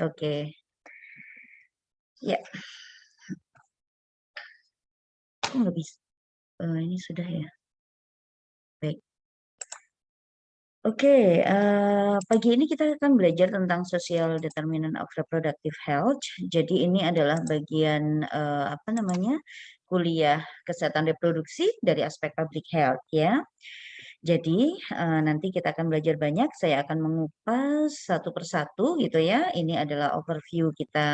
Oke. Ya, kok nggak bisa? Ini sudah ya. Baik. Oke, pagi ini kita akan belajar tentang social determinant of reproductive health. Jadi ini adalah bagian apa namanya kuliah kesehatan reproduksi dari aspek public health ya. Jadi nanti kita akan belajar banyak. Saya akan mengupas satu persatu gitu ya. Ini adalah overview kita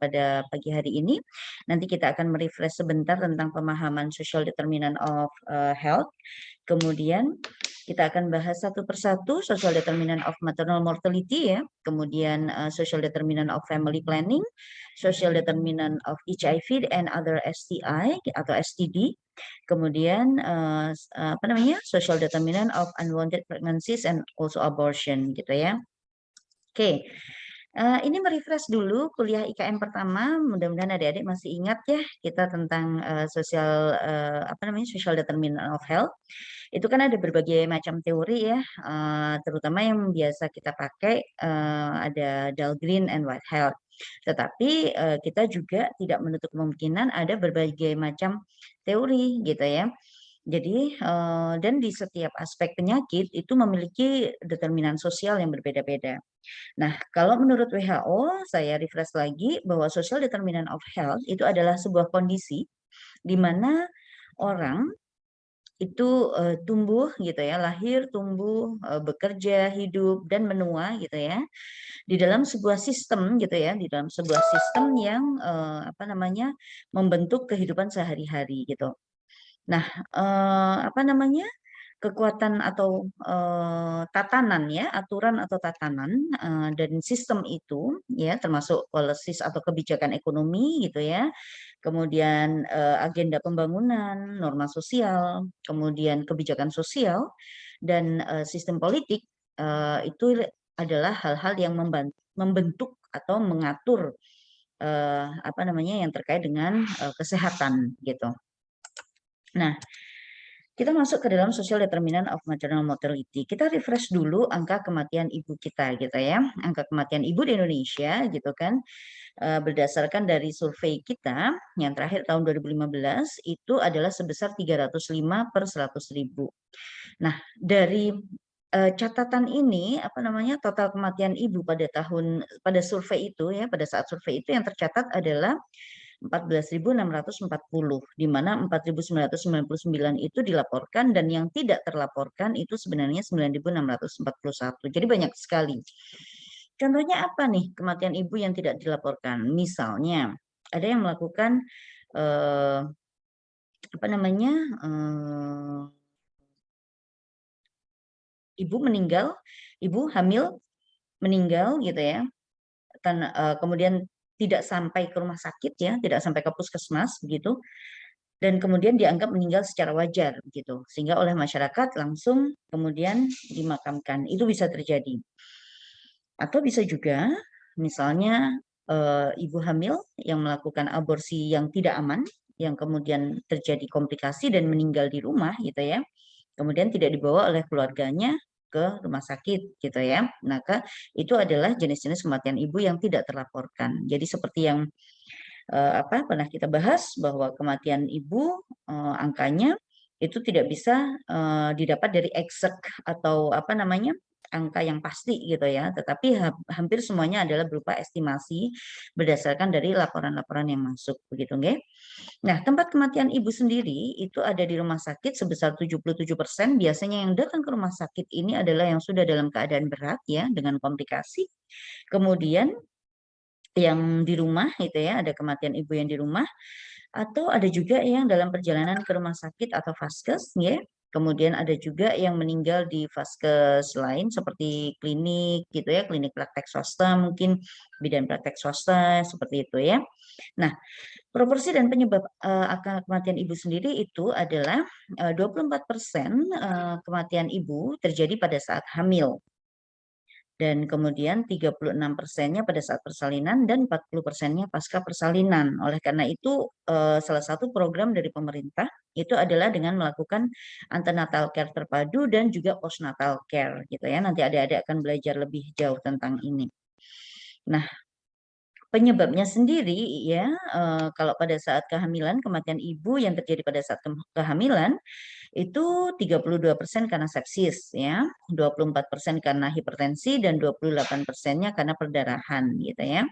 pada pagi hari ini. Nanti kita akan merefresh sebentar tentang pemahaman social determinant of health. Kemudian kita akan bahas satu persatu social determinant of maternal mortality ya, kemudian social determinant of family planning, social determinant of HIV and other STI atau STD, kemudian apa namanya social determinant of unwanted pregnancies and also abortion gitu ya. Oke. Ini merefresh dulu kuliah IKM pertama, mudah-mudahan adik-adik masih ingat ya kita tentang sosial apa namanya social determinant of health. Itu kan ada berbagai macam teori ya, terutama yang biasa kita pakai ada Dahlgren and Whitehead. Tetapi kita juga tidak menutup kemungkinan ada berbagai macam teori gitu ya. Jadi dan di setiap aspek penyakit itu memiliki determinan sosial yang berbeda-beda. Nah, kalau menurut WHO, saya refresh lagi bahwa social determinant of health itu adalah sebuah kondisi di mana orang itu tumbuh gitu ya, lahir, tumbuh, bekerja, hidup dan menua gitu ya, di dalam sebuah sistem gitu ya, di dalam sebuah sistem yang apa namanya membentuk kehidupan sehari-hari gitu. Nah, apa namanya kekuatan atau tatanan ya, aturan atau tatanan dan sistem itu ya termasuk policies atau kebijakan ekonomi gitu ya. Kemudian agenda pembangunan, norma sosial, kemudian kebijakan sosial dan sistem politik itu adalah hal-hal yang membentuk atau mengatur apa namanya yang terkait dengan kesehatan gitu. Nah, kita masuk ke dalam social determinant of maternal mortality. Kita refresh dulu angka kematian ibu kita gitu ya. Angka kematian ibu di Indonesia gitu kan. Berdasarkan dari survei kita yang terakhir tahun 2015 itu adalah sebesar 305 per 100.000. Nah, dari catatan ini apa namanya total kematian ibu pada survei itu ya, pada saat survei itu yang tercatat adalah 14.640, di mana 4.999 itu dilaporkan dan yang tidak terlaporkan itu sebenarnya 9.641. Jadi banyak sekali. Contohnya apa nih kematian ibu yang tidak dilaporkan? Misalnya ada yang melakukan apa namanya ibu meninggal, ibu hamil meninggal gitu ya, kemudian tidak sampai ke rumah sakit ya, tidak sampai ke puskesmas begitu, dan kemudian dianggap meninggal secara wajar gitu, sehingga oleh masyarakat langsung kemudian dimakamkan. Itu bisa terjadi. Atau bisa juga misalnya ibu hamil yang melakukan aborsi yang tidak aman, yang kemudian terjadi komplikasi dan meninggal di rumah gitu ya. Kemudian tidak dibawa oleh keluarganya ke rumah sakit gitu ya. Maka itu adalah jenis-jenis kematian ibu yang tidak terlaporkan. Jadi seperti yang apa pernah kita bahas bahwa kematian ibu angkanya itu tidak bisa didapat dari exact atau apa namanya angka yang pasti gitu ya, tetapi hampir semuanya adalah berupa estimasi berdasarkan dari laporan-laporan yang masuk begitu nggih. Nah, tempat kematian ibu sendiri itu ada di rumah sakit sebesar 77%. Biasanya yang datang ke rumah sakit ini adalah yang sudah dalam keadaan berat ya dengan komplikasi. Kemudian yang di rumah itu ya, ada kematian ibu yang di rumah, atau ada juga yang dalam perjalanan ke rumah sakit atau vaskes ya. Kemudian ada juga yang meninggal di vaskes lain seperti klinik gitu ya, klinik praktek swasta mungkin bidan praktek swasta seperti itu ya. Nah, proporsi dan penyebab angka kematian ibu sendiri itu adalah 24% kematian ibu terjadi pada saat hamil dan kemudian 36%-nya pada saat persalinan dan 40%-nya pasca persalinan. Oleh karena itu salah satu program dari pemerintah itu adalah dengan melakukan antenatal care terpadu dan juga postnatal care gitu ya. Nanti adik-adik akan belajar lebih jauh tentang ini. Nah, penyebabnya sendiri ya, kalau pada saat kehamilan, kematian ibu yang terjadi pada saat kehamilan itu 32% karena sepsis ya, 24% karena hipertensi dan 28%-nya karena perdarahan gitu ya.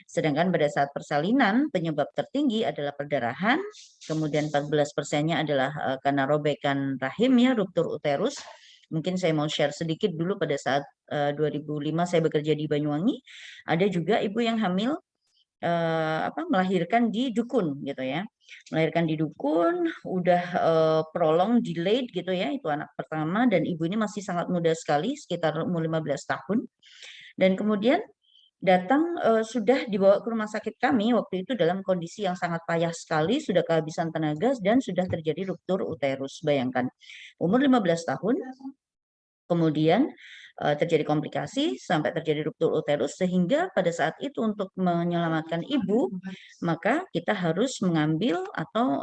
Sedangkan pada saat persalinan penyebab tertinggi adalah perdarahan, kemudian 14%-nya adalah karena robekan rahim ya, ruptur uterus. Mungkin saya mau share sedikit dulu pada saat 2005 saya bekerja di Banyuwangi, ada juga ibu yang hamil melahirkan di dukun gitu ya. Melahirkan di dukun, udah prolong delayed gitu ya, itu anak pertama dan ibu ini masih sangat muda sekali, sekitar umur 15 tahun. Dan kemudian datang sudah dibawa ke rumah sakit kami waktu itu dalam kondisi yang sangat payah sekali, sudah kehabisan tenaga dan sudah terjadi ruptur uterus. Bayangkan, umur 15 tahun, kemudian terjadi komplikasi sampai terjadi ruptur uterus sehingga pada saat itu untuk menyelamatkan ibu maka kita harus mengambil atau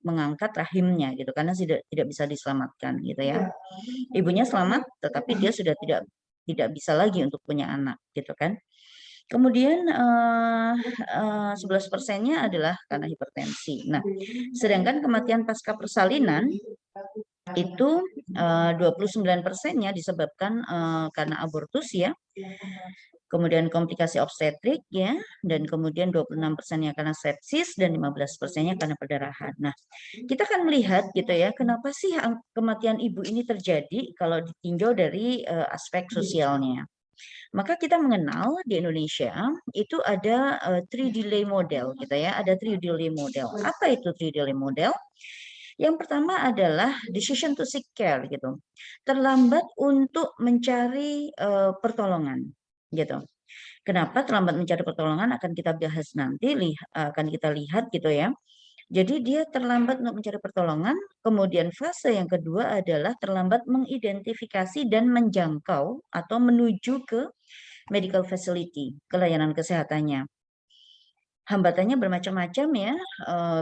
mengangkat rahimnya gitu karena tidak bisa diselamatkan gitu ya. Ibunya selamat tetapi dia sudah tidak bisa lagi untuk punya anak gitu kan. Kemudian 11%-nya adalah karena hipertensi. Nah, sedangkan kematian pasca persalinan itu 29%-nya disebabkan karena abortus ya. Kemudian komplikasi obstetrik ya, dan kemudian 26%-nya karena sepsis dan 15%-nya karena perdarahan. Nah, kita akan melihat gitu ya, kenapa sih kematian ibu ini terjadi kalau ditinjau dari aspek sosialnya. Maka kita mengenal di Indonesia itu ada 3 delay model gitu ya, ada 3 delay model. Apa itu 3 delay model? Yang pertama adalah decision to seek care gitu. Terlambat untuk mencari pertolongan gitu. Kenapa terlambat mencari pertolongan akan kita bahas nanti, akan kita lihat gitu ya. Jadi dia terlambat untuk mencari pertolongan, kemudian fase yang kedua adalah terlambat mengidentifikasi dan menjangkau atau menuju ke medical facility, ke layanan kesehatannya. Hambatannya bermacam-macam ya,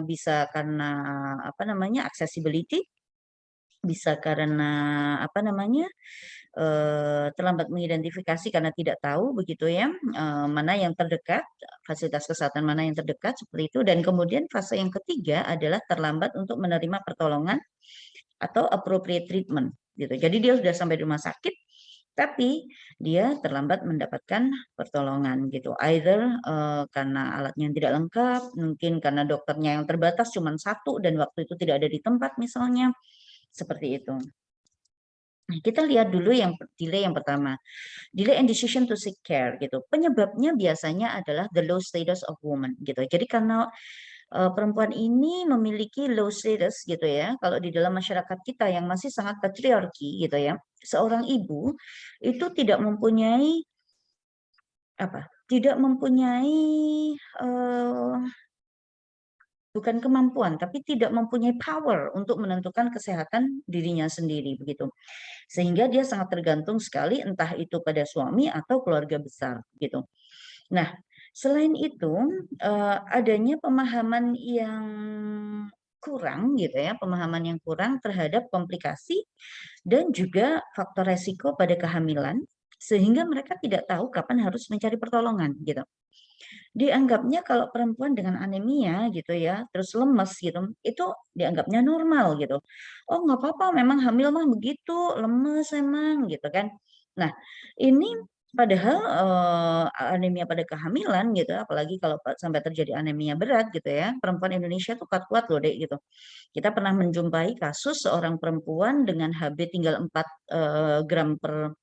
bisa karena apa namanya accessibility, bisa karena apa namanya terlambat mengidentifikasi karena tidak tahu begitu ya, mana yang terdekat, fasilitas kesehatan mana yang terdekat seperti itu. Dan kemudian fase yang ketiga adalah terlambat untuk menerima pertolongan atau appropriate treatment gitu. Jadi dia sudah sampai di rumah sakit tapi dia terlambat mendapatkan pertolongan gitu. Either karena alatnya yang tidak lengkap, mungkin karena dokternya yang terbatas cuma satu dan waktu itu tidak ada di tempat misalnya, seperti itu. Nah, kita lihat dulu yang delay yang pertama. Delay in decision to seek care gitu. Penyebabnya biasanya adalah the low status of woman gitu. Jadi karena perempuan ini memiliki low status gitu ya. Kalau di dalam masyarakat kita yang masih sangat patriarki gitu ya, seorang ibu itu tidak mempunyai apa? Tidak mempunyai eh, bukan kemampuan, tapi tidak mempunyai power untuk menentukan kesehatan dirinya sendiri begitu. Sehingga dia sangat tergantung sekali entah itu pada suami atau keluarga besar gitu. Nah, selain itu adanya pemahaman yang kurang gitu ya, pemahaman yang kurang terhadap komplikasi dan juga faktor resiko pada kehamilan sehingga mereka tidak tahu kapan harus mencari pertolongan gitu. Dianggapnya kalau perempuan dengan anemia gitu ya, terus lemes gitu, itu dianggapnya normal gitu. Oh nggak apa-apa, memang hamil mah begitu, lemes emang gitu kan. Nah ini padahal anemia pada kehamilan gitu, apalagi kalau sampai terjadi anemia berat gitu ya, perempuan Indonesia tuh kuat-kuat loh dek gitu. Kita pernah menjumpai kasus seorang perempuan dengan HB tinggal 4 gram per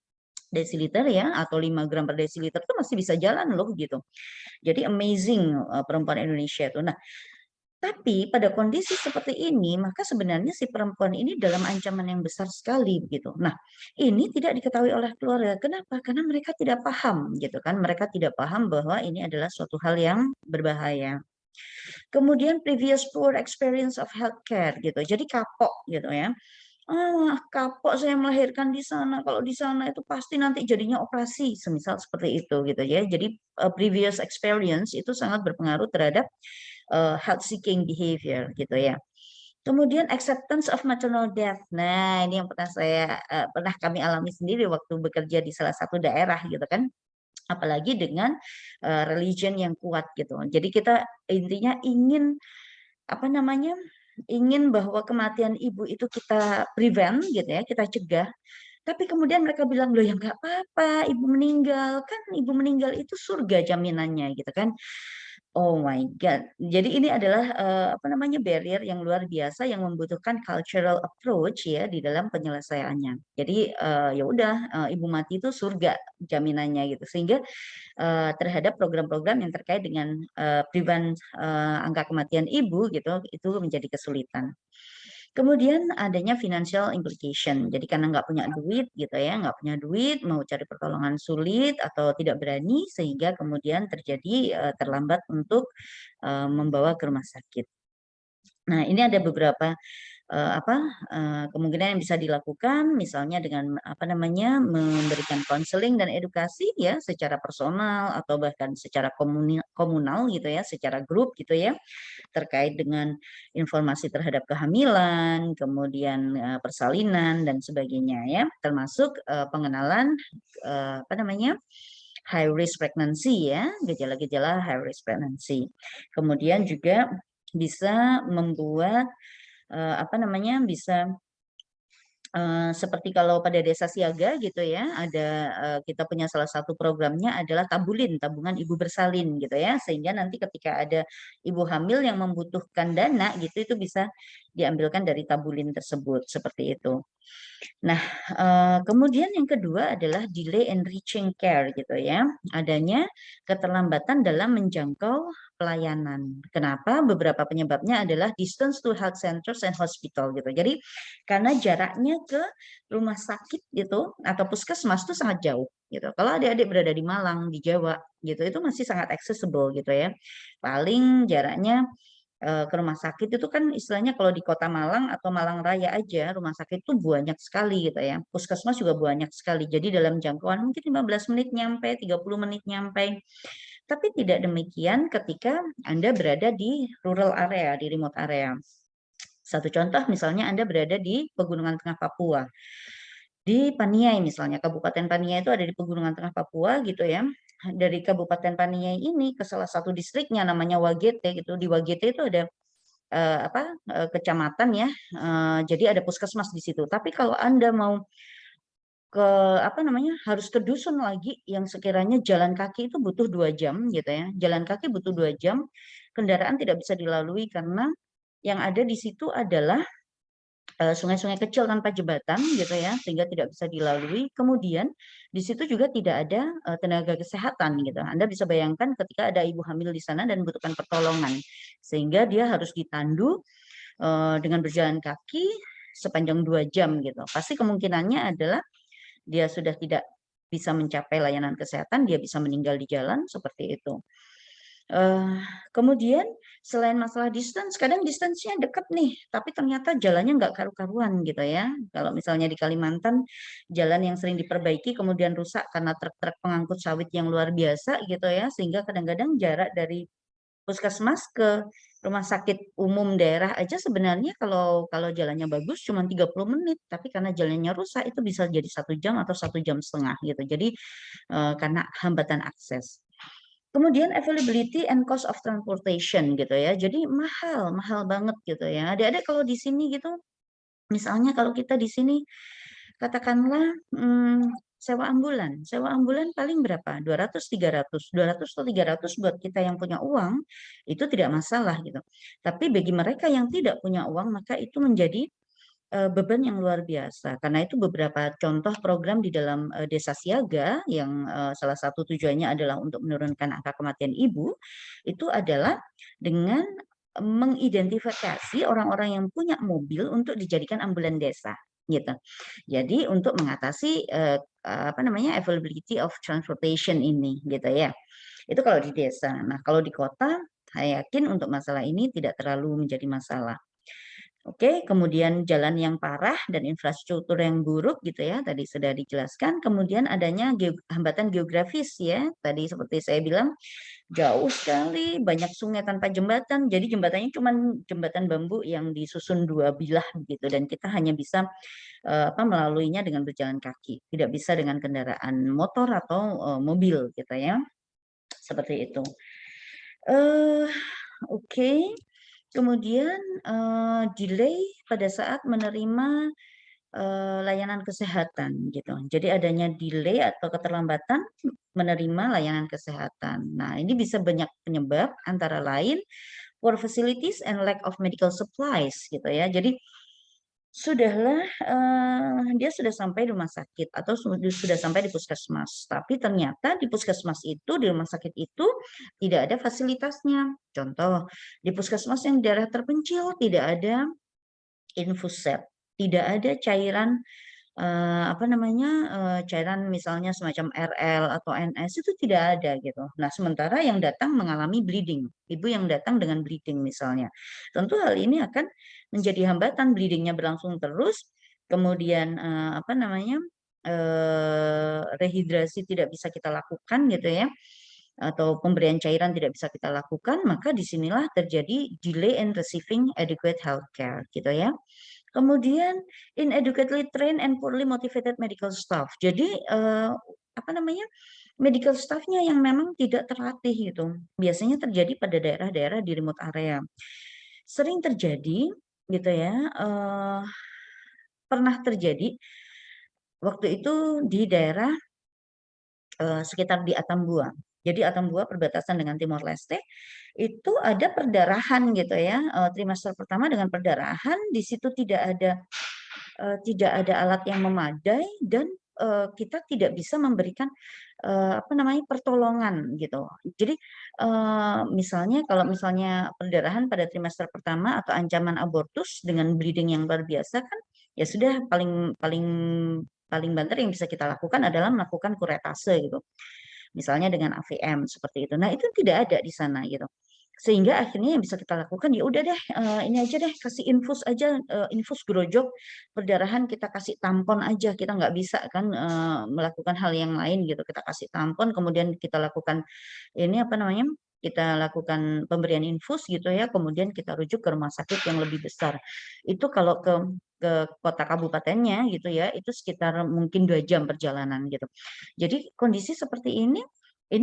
desiliter ya, atau 5 gram per desiliter itu masih bisa jalan loh gitu. Jadi amazing perempuan Indonesia itu. Nah, tapi pada kondisi seperti ini, maka sebenarnya si perempuan ini dalam ancaman yang besar sekali begitu. Nah, ini tidak diketahui oleh keluarga. Kenapa? Karena mereka tidak paham gitu kan. Mereka tidak paham bahwa ini adalah suatu hal yang berbahaya. Kemudian previous poor experience of healthcare gitu. Jadi kapok gitu ya. Ah, kapok saya melahirkan di sana. Kalau di sana itu pasti nanti jadinya operasi, semisal seperti itu gitu ya. Jadi previous experience itu sangat berpengaruh terhadap health seeking behavior gitu ya. Kemudian acceptance of maternal death. Nah, ini yang pernah kami alami sendiri waktu bekerja di salah satu daerah gitu kan. apalagi dengan religion yang kuat gitu. Jadi kita intinya ingin apa namanya, ingin bahwa kematian ibu itu kita prevent gitu ya, kita cegah. Tapi kemudian mereka bilang, "Loh ya nggak apa-apa, ibu meninggal, kan ibu meninggal itu surga jaminannya," gitu kan. Oh my God. Jadi ini adalah, apa namanya, barrier yang luar biasa yang membutuhkan cultural approach ya di dalam penyelesaiannya. Jadi, ya udah, ibu mati itu surga jaminannya gitu. Sehingga, terhadap program-program yang terkait dengan, prevent, angka kematian ibu gitu, itu menjadi kesulitan. Kemudian adanya financial implication. Jadi karena nggak punya duit gitu ya, nggak punya duit, mau cari pertolongan sulit atau tidak berani, sehingga kemudian terjadi terlambat untuk membawa ke rumah sakit. Nah, ini ada beberapa apa, kemungkinan yang bisa dilakukan misalnya dengan apa namanya, memberikan konseling dan edukasi ya secara personal atau bahkan secara komunal gitu ya, secara grup gitu ya, terkait dengan informasi terhadap kehamilan, kemudian, persalinan dan sebagainya ya, termasuk, pengenalan, apa namanya, high risk pregnancy ya, gejala-gejala high risk pregnancy. Kemudian juga bisa membuat, apa namanya, bisa seperti kalau pada desa siaga gitu ya, ada, kita punya salah satu programnya adalah tabulin, tabungan ibu bersalin gitu ya, sehingga nanti ketika ada ibu hamil yang membutuhkan dana gitu, itu bisa diambilkan dari tabulin tersebut, seperti itu. Nah, kemudian yang kedua adalah delay in reaching care gitu ya, adanya keterlambatan dalam menjangkau pelayanan. Kenapa? Beberapa penyebabnya adalah distance to health centers and hospital gitu. Jadi karena jaraknya ke rumah sakit gitu atau puskesmas itu sangat jauh gitu. Kalau adik-adik berada di Malang, di Jawa gitu, itu masih sangat accessible gitu ya. Paling jaraknya ke rumah sakit itu kan istilahnya kalau di Kota Malang atau Malang Raya aja, rumah sakit itu banyak sekali gitu ya. Puskesmas juga banyak sekali. Jadi dalam jangkauan mungkin 15 menit nyampe, 30 menit nyampe. Tapi tidak demikian ketika Anda berada di rural area, di remote area. Satu contoh misalnya Anda berada di Pegunungan Tengah Papua. Di Paniai misalnya, Kabupaten Paniai itu ada di Pegunungan Tengah Papua gitu ya. Dari Kabupaten Paniai ini ke salah satu distriknya namanya Wagete gitu. Di Wagete itu ada apa, kecamatan ya, jadi ada puskesmas di situ. Tapi kalau Anda mau ke apa namanya, harus ke dusun lagi yang sekiranya jalan kaki itu butuh 2 jam gitu ya, jalan kaki butuh 2 jam, kendaraan tidak bisa dilalui karena yang ada di situ adalah sungai-sungai kecil tanpa jembatan gitu ya, sehingga tidak bisa dilalui. Kemudian di situ juga tidak ada tenaga kesehatan gitu. Anda bisa bayangkan ketika ada ibu hamil di sana dan membutuhkan pertolongan, sehingga dia harus ditandu dengan berjalan kaki sepanjang 2 jam gitu. Pasti kemungkinannya adalah dia sudah tidak bisa mencapai layanan kesehatan, dia bisa meninggal di jalan seperti itu. Kemudian selain masalah distance, kadang distance-nya dekat nih, tapi ternyata jalannya nggak karu-karuan gitu ya. Kalau misalnya di Kalimantan, jalan yang sering diperbaiki kemudian rusak karena truk-truk pengangkut sawit yang luar biasa gitu ya, sehingga kadang-kadang jarak dari puskesmas ke rumah sakit umum daerah aja sebenarnya kalau kalau jalannya bagus cuma 30 menit, tapi karena jalannya rusak itu bisa jadi 1 jam atau 1,5 jam gitu. Jadi, karena hambatan akses. Kemudian availability and cost of transportation gitu ya. Jadi mahal, mahal banget gitu ya. Adik-adik kalau di sini gitu, misalnya kalau kita di sini katakanlah, sewa ambulan paling berapa? 200, 300, 200 atau 300 buat kita yang punya uang, itu tidak masalah gitu. Tapi bagi mereka yang tidak punya uang, maka itu menjadi beban yang luar biasa. Karena itu beberapa contoh program di dalam, desa siaga yang, salah satu tujuannya adalah untuk menurunkan angka kematian ibu, itu adalah dengan mengidentifikasi orang-orang yang punya mobil untuk dijadikan ambulan desa, gitu. Jadi untuk mengatasi, apa namanya, availability of transportation ini, gitu ya. Itu kalau di desa. Nah, kalau di kota, saya yakin untuk masalah ini tidak terlalu menjadi masalah. Oke, kemudian jalan yang parah dan infrastruktur yang buruk gitu ya, tadi sudah dijelaskan. Kemudian adanya hambatan geografis ya, tadi seperti saya bilang jauh sekali, banyak sungai tanpa jembatan. Jadi jembatannya cuma jembatan bambu yang disusun dua bilah gitu, dan kita hanya bisa melaluinya dengan berjalan kaki, tidak bisa dengan kendaraan motor atau mobil gitu ya, seperti itu. Eh, Oke. Kemudian delay pada saat menerima layanan kesehatan gitu. Jadi adanya delay atau keterlambatan menerima layanan kesehatan. Nah, ini bisa banyak penyebab antara lain poor facilities and lack of medical supplies gitu ya. Jadi sudahlah dia sudah sampai di rumah sakit atau sudah sampai di puskesmas, tapi ternyata di puskesmas itu, di rumah sakit itu tidak ada fasilitasnya. Contoh, di puskesmas yang daerah terpencil tidak ada infuset, tidak ada cairan cairan misalnya semacam RL atau NS itu tidak ada gitu. Nah, sementara yang datang mengalami bleeding, ibu yang datang dengan bleeding misalnya. Tentu hal ini akan menjadi hambatan, bleedingnya berlangsung terus, kemudian rehidrasi tidak bisa kita lakukan gitu ya, atau pemberian cairan tidak bisa kita lakukan, maka disinilah terjadi delay in receiving adequate healthcare gitu ya. Kemudian inadequately trained and poorly motivated medical staff. Jadi medical staffnya yang memang tidak terlatih gitu. Biasanya terjadi pada daerah-daerah di remote area. Sering terjadi gitu ya. Pernah terjadi waktu itu di daerah sekitar di Atambua. Jadi Atambua perbatasan dengan Timor Leste itu ada perdarahan gitu ya, trimester pertama dengan perdarahan, di situ tidak ada alat yang memadai dan kita tidak bisa memberikan pertolongan gitu. Jadi misalnya kalau misalnya perdarahan pada trimester pertama atau ancaman abortus dengan bleeding yang luar biasa kan, ya sudah paling paling paling banter yang bisa kita lakukan adalah melakukan kuretase gitu. Misalnya dengan AVM seperti itu. Nah, itu tidak ada di sana gitu. Sehingga akhirnya yang bisa kita lakukan ya udah deh ini aja deh kasih infus aja, infus grojok perdarahan, kita kasih tampon aja, kita nggak bisa kan melakukan hal yang lain gitu, kita kasih tampon kemudian kita lakukan ini kita lakukan pemberian infus gitu ya, kemudian kita rujuk ke rumah sakit yang lebih besar. Itu kalau ke kota kabupatennya gitu ya, itu sekitar mungkin 2 jam perjalanan gitu. Jadi kondisi seperti ini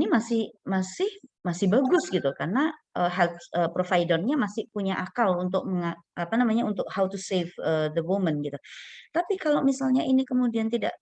masih masih masih bagus gitu karena health provider-nya masih punya akal untuk untuk how to save the woman gitu. Tapi kalau misalnya ini kemudian tidak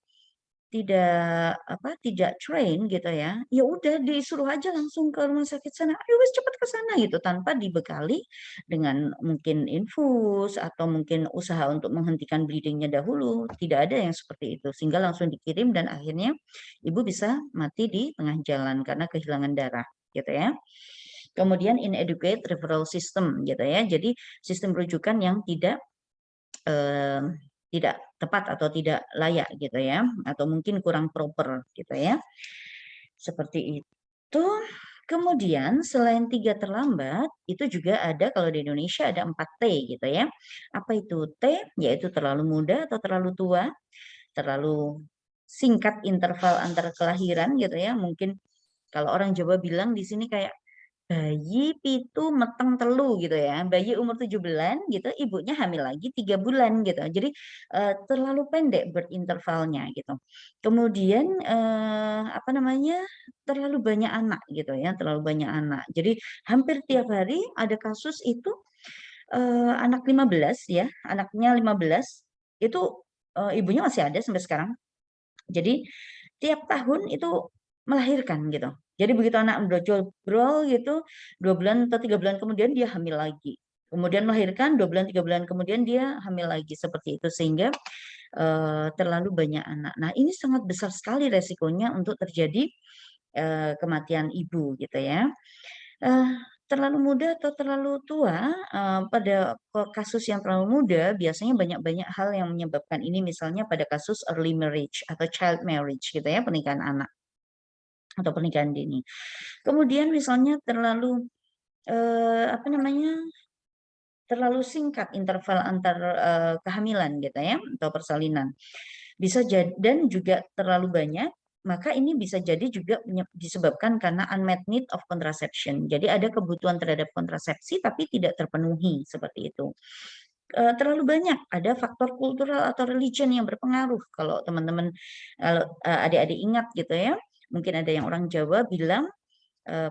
train gitu ya, ya udah disuruh aja langsung ke rumah sakit sana, "Ayo wes cepet ke sana," gitu, tanpa dibekali dengan mungkin infus atau mungkin usaha untuk menghentikan bleeding-nya dahulu, tidak ada yang seperti itu. Sehingga langsung dikirim dan akhirnya ibu bisa mati di tengah jalan karena kehilangan darah, gitu ya. Kemudian inadequate referral system gitu ya. Jadi sistem rujukan yang eh, tidak tepat atau tidak layak gitu ya, atau mungkin kurang proper gitu ya. Seperti itu. Kemudian selain 3 terlambat, itu juga ada kalau di Indonesia ada 4 T gitu ya. Apa itu T? Yaitu terlalu muda atau terlalu tua, terlalu singkat interval antara kelahiran gitu ya. Mungkin kalau orang Jawa bilang di sini kayak bayi pitu meteng telu gitu ya. Bayi umur 7 bulan gitu, ibunya hamil lagi 3 bulan gitu. Jadi terlalu pendek birth intervalnya gitu. Kemudian terlalu banyak anak gitu ya, terlalu banyak anak. Jadi hampir tiap hari ada kasus itu anak 15 ya, anaknya 15 itu ibunya masih ada sampai sekarang. Jadi tiap tahun itu melahirkan gitu. Jadi begitu anak brojol gitu, 2 bulan atau 3 bulan kemudian dia hamil lagi. Kemudian melahirkan 2 bulan 3 bulan kemudian dia hamil lagi seperti itu sehingga terlalu banyak anak. Nah ini sangat besar sekali resikonya untuk terjadi kematian ibu gitu ya. Eh, Terlalu muda atau terlalu tua, pada kasus yang terlalu muda biasanya banyak-banyak hal yang menyebabkan ini, misalnya pada kasus early marriage atau child marriage gitu ya, pernikahan anak atau pernikahan dini. Kemudian misalnya terlalu terlalu singkat interval antar kehamilan gitu ya atau persalinan. Bisa jadi dan juga terlalu banyak, maka ini bisa jadi juga disebabkan karena unmet need of contraception. Jadi ada kebutuhan terhadap kontrasepsi tapi tidak terpenuhi seperti itu. Terlalu banyak ada faktor kultural atau religion yang berpengaruh. Kalau teman-teman, adik-adik ingat gitu ya, mungkin ada yang orang Jawa bilang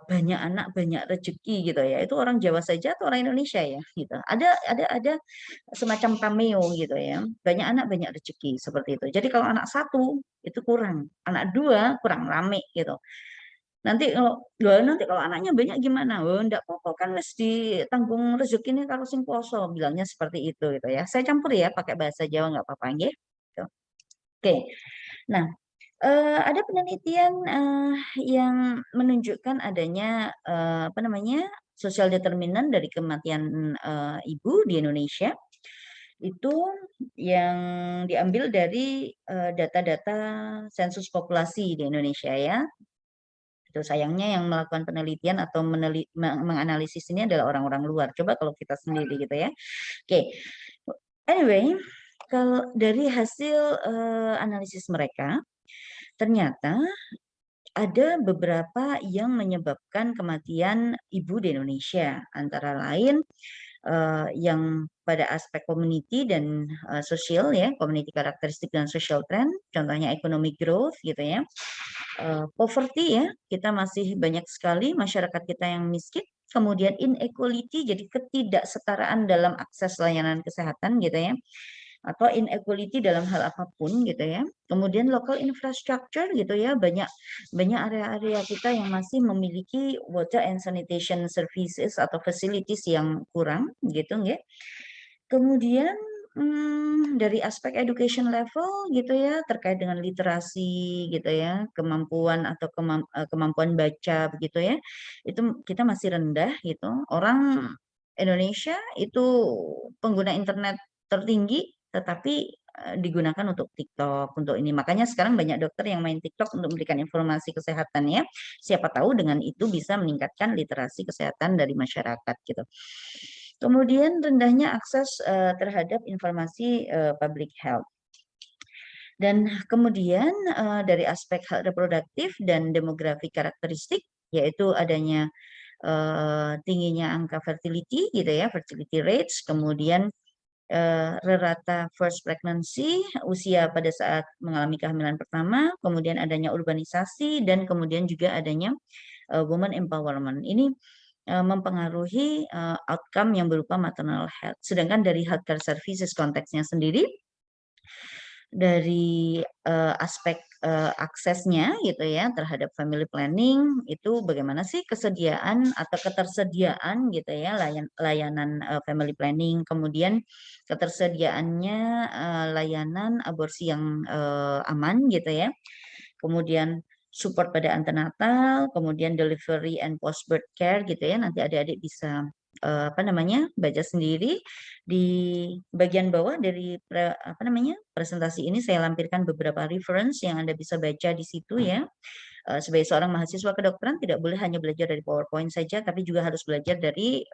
banyak anak banyak rezeki gitu ya. Itu orang Jawa saja atau orang Indonesia ya gitu. Ada semacam cameo gitu ya. Banyak anak banyak rezeki seperti itu. Jadi kalau anak satu itu kurang, anak dua kurang rame gitu. Nanti kalau anaknya banyak gimana? Oh, enggak apa-apa kan wis ditanggung rezekinya karo sing poso, bilangnya seperti itu gitu ya. Saya campur ya pakai bahasa Jawa nggak apa-apa nggih. Gitu. Oke. Nah, ada penelitian yang menunjukkan adanya apa namanya social determinant dari kematian ibu di Indonesia itu yang diambil dari data-data sensus populasi di Indonesia ya. Itu sayangnya yang melakukan penelitian atau menganalisis ini adalah orang-orang luar. Coba kalau kita sendiri gitu ya. Oke. Anyway, kalau dari hasil analisis mereka ternyata ada beberapa yang menyebabkan kematian ibu di Indonesia, antara lain yang pada aspek community dan sosial ya, community karakteristik dan social trend, contohnya economic growth gitu ya, poverty ya, kita masih banyak sekali masyarakat kita yang miskin, kemudian inequality, jadi ketidaksetaraan dalam akses layanan kesehatan gitu ya, atau inequality dalam hal apapun gitu ya. Kemudian local infrastructure gitu ya, banyak banyak area-area kita yang masih memiliki water and sanitation services atau facilities yang kurang gitu ya. Kemudian dari aspek education level gitu ya, terkait dengan literasi gitu ya, kemampuan atau kemampuan baca begitu ya, itu kita masih rendah gitu. Orang Indonesia itu pengguna internet tertinggi, tetapi digunakan untuk TikTok, untuk ini. Makanya sekarang banyak dokter yang main TikTok untuk memberikan informasi kesehatan ya. Siapa tahu dengan itu bisa meningkatkan literasi kesehatan dari masyarakat gitu. Kemudian rendahnya akses terhadap informasi public health. Dan kemudian dari aspek hak reproduktif dan demografi karakteristik, yaitu adanya tingginya angka fertility gitu ya, fertility rates, kemudian rata first pregnancy, usia pada saat mengalami kehamilan pertama, kemudian adanya urbanisasi, dan kemudian juga adanya woman empowerment. Ini mempengaruhi outcome yang berupa maternal health. Sedangkan dari healthcare services konteksnya sendiri, dari aspek aksesnya gitu ya terhadap family planning itu bagaimana sih kesediaan atau ketersediaan gitu ya layanan family planning, kemudian ketersediaannya layanan aborsi yang aman gitu ya, kemudian support pada antenatal, kemudian delivery and post birth care gitu ya, nanti adik-adik bisa apa namanya baca sendiri di bagian bawah dari apa namanya presentasi ini saya lampirkan beberapa reference yang Anda bisa baca di situ ya. Sebagai seorang mahasiswa kedokteran tidak boleh hanya belajar dari PowerPoint saja, tapi juga harus belajar dari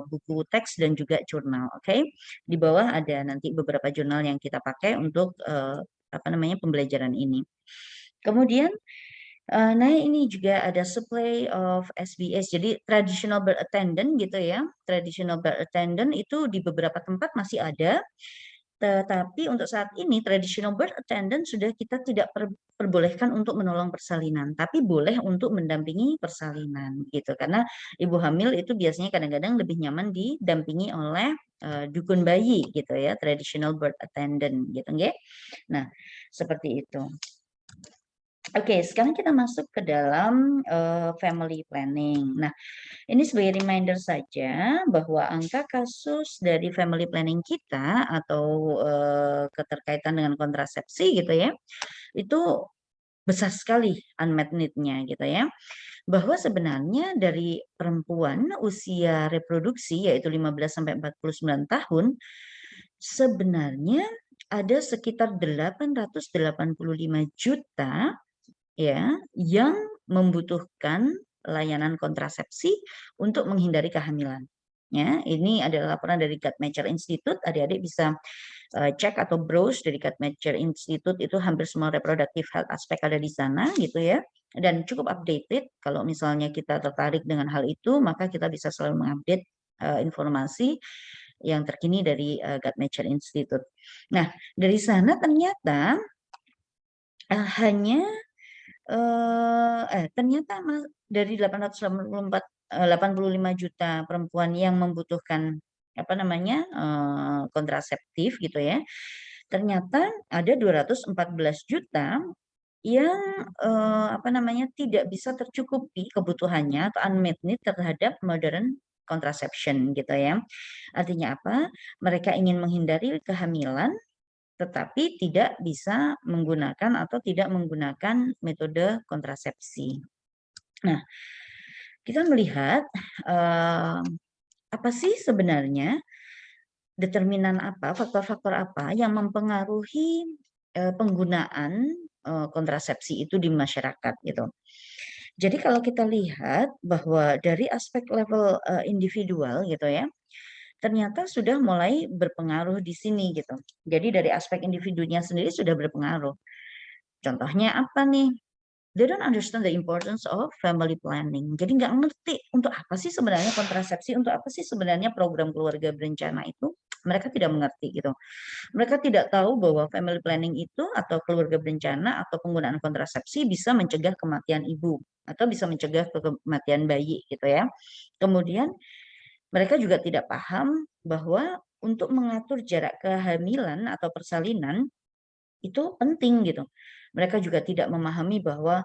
buku teks dan juga jurnal. Oke, di bawah ada nanti beberapa jurnal yang kita pakai untuk apa namanya pembelajaran ini. Kemudian nah, ini juga ada supply of SBS. Jadi traditional birth attendant gitu ya. Traditional birth attendant itu di beberapa tempat masih ada. Tetapi untuk saat ini traditional birth attendant sudah kita tidak perbolehkan untuk menolong persalinan, tapi boleh untuk mendampingi persalinan gitu. Karena ibu hamil itu biasanya kadang-kadang lebih nyaman didampingi oleh dukun bayi gitu ya, traditional birth attendant gitu nggih. Nah, seperti itu. Oke, sekarang kita masuk ke dalam family planning. Nah, ini sebagai reminder saja bahwa angka kasus dari family planning kita atau keterkaitan dengan kontrasepsi gitu ya, itu besar sekali unmet need-nya gitu ya. Bahwa sebenarnya dari perempuan usia reproduksi yaitu 15 sampai 49 tahun, sebenarnya ada sekitar 885 juta ya yang membutuhkan layanan kontrasepsi untuk menghindari kehamilan. Ya, ini adalah laporan dari Guttmacher Institute. Adik-adik bisa cek atau browse dari Guttmacher Institute, itu hampir semua reproductive health aspek ada di sana gitu ya. Dan cukup updated. Kalau misalnya kita tertarik dengan hal itu, maka kita bisa selalu mengupdate informasi yang terkini dari Guttmacher Institute. Nah, dari sana ternyata ternyata dari 85 juta perempuan yang membutuhkan kontraseptif gitu ya. Ternyata ada 214 juta yang tidak bisa tercukupi kebutuhannya atau unmet need terhadap modern contraception gitu ya. Artinya apa? Mereka ingin menghindari kehamilan tetapi tidak bisa menggunakan atau tidak menggunakan metode kontrasepsi. Nah, kita melihat apa sih sebenarnya determinan apa, faktor-faktor apa yang mempengaruhi penggunaan kontrasepsi itu di masyarakat gitu. Jadi kalau kita lihat bahwa dari aspek level individual gitu ya, ternyata sudah mulai berpengaruh di sini gitu. Jadi dari aspek individunya sendiri sudah berpengaruh. Contohnya apa nih? They don't understand the importance of family planning. Jadi nggak ngerti untuk apa sih sebenarnya kontrasepsi, untuk apa sih sebenarnya program keluarga berencana itu. Mereka tidak mengerti gitu. Mereka tidak tahu bahwa family planning itu atau keluarga berencana atau penggunaan kontrasepsi bisa mencegah kematian ibu atau bisa mencegah kematian bayi gitu ya. Kemudian mereka juga tidak paham bahwa untuk mengatur jarak kehamilan atau persalinan itu penting gitu. Mereka juga tidak memahami bahwa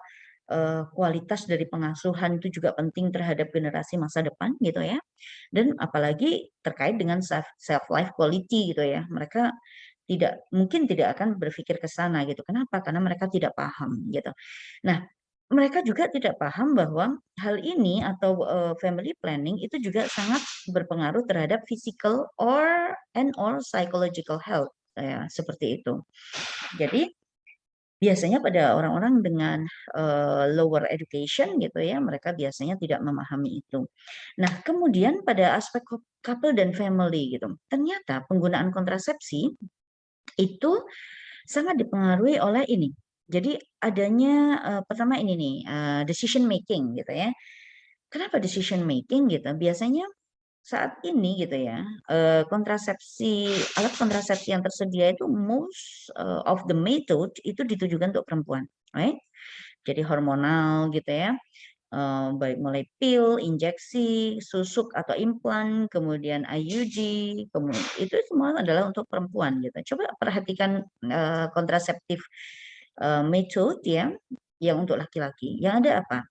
kualitas dari pengasuhan itu juga penting terhadap generasi masa depan gitu ya. Dan apalagi terkait dengan self life quality gitu ya. Mereka mungkin tidak akan berpikir ke sana gitu. Kenapa? Karena mereka tidak paham gitu. Nah, mereka juga tidak paham bahwa hal ini atau family planning itu juga sangat berpengaruh terhadap physical or psychological health ya, seperti itu. Jadi biasanya pada orang-orang dengan lower education gitu ya, mereka biasanya tidak memahami itu. Nah, kemudian pada aspek couple dan family gitu, ternyata penggunaan kontrasepsi itu sangat dipengaruhi oleh ini. Jadi adanya pertama ini nih decision making gitu ya. Kenapa decision making gitu? Biasanya saat ini gitu ya, alat kontrasepsi yang tersedia itu most of the method itu ditujukan untuk perempuan, right? Jadi hormonal gitu ya, baik mulai pil, injeksi, susuk atau implan, kemudian IUD, itu semua adalah untuk perempuan gitu. Coba perhatikan kontraseptif method ya, yang untuk laki-laki. Yang ada apa?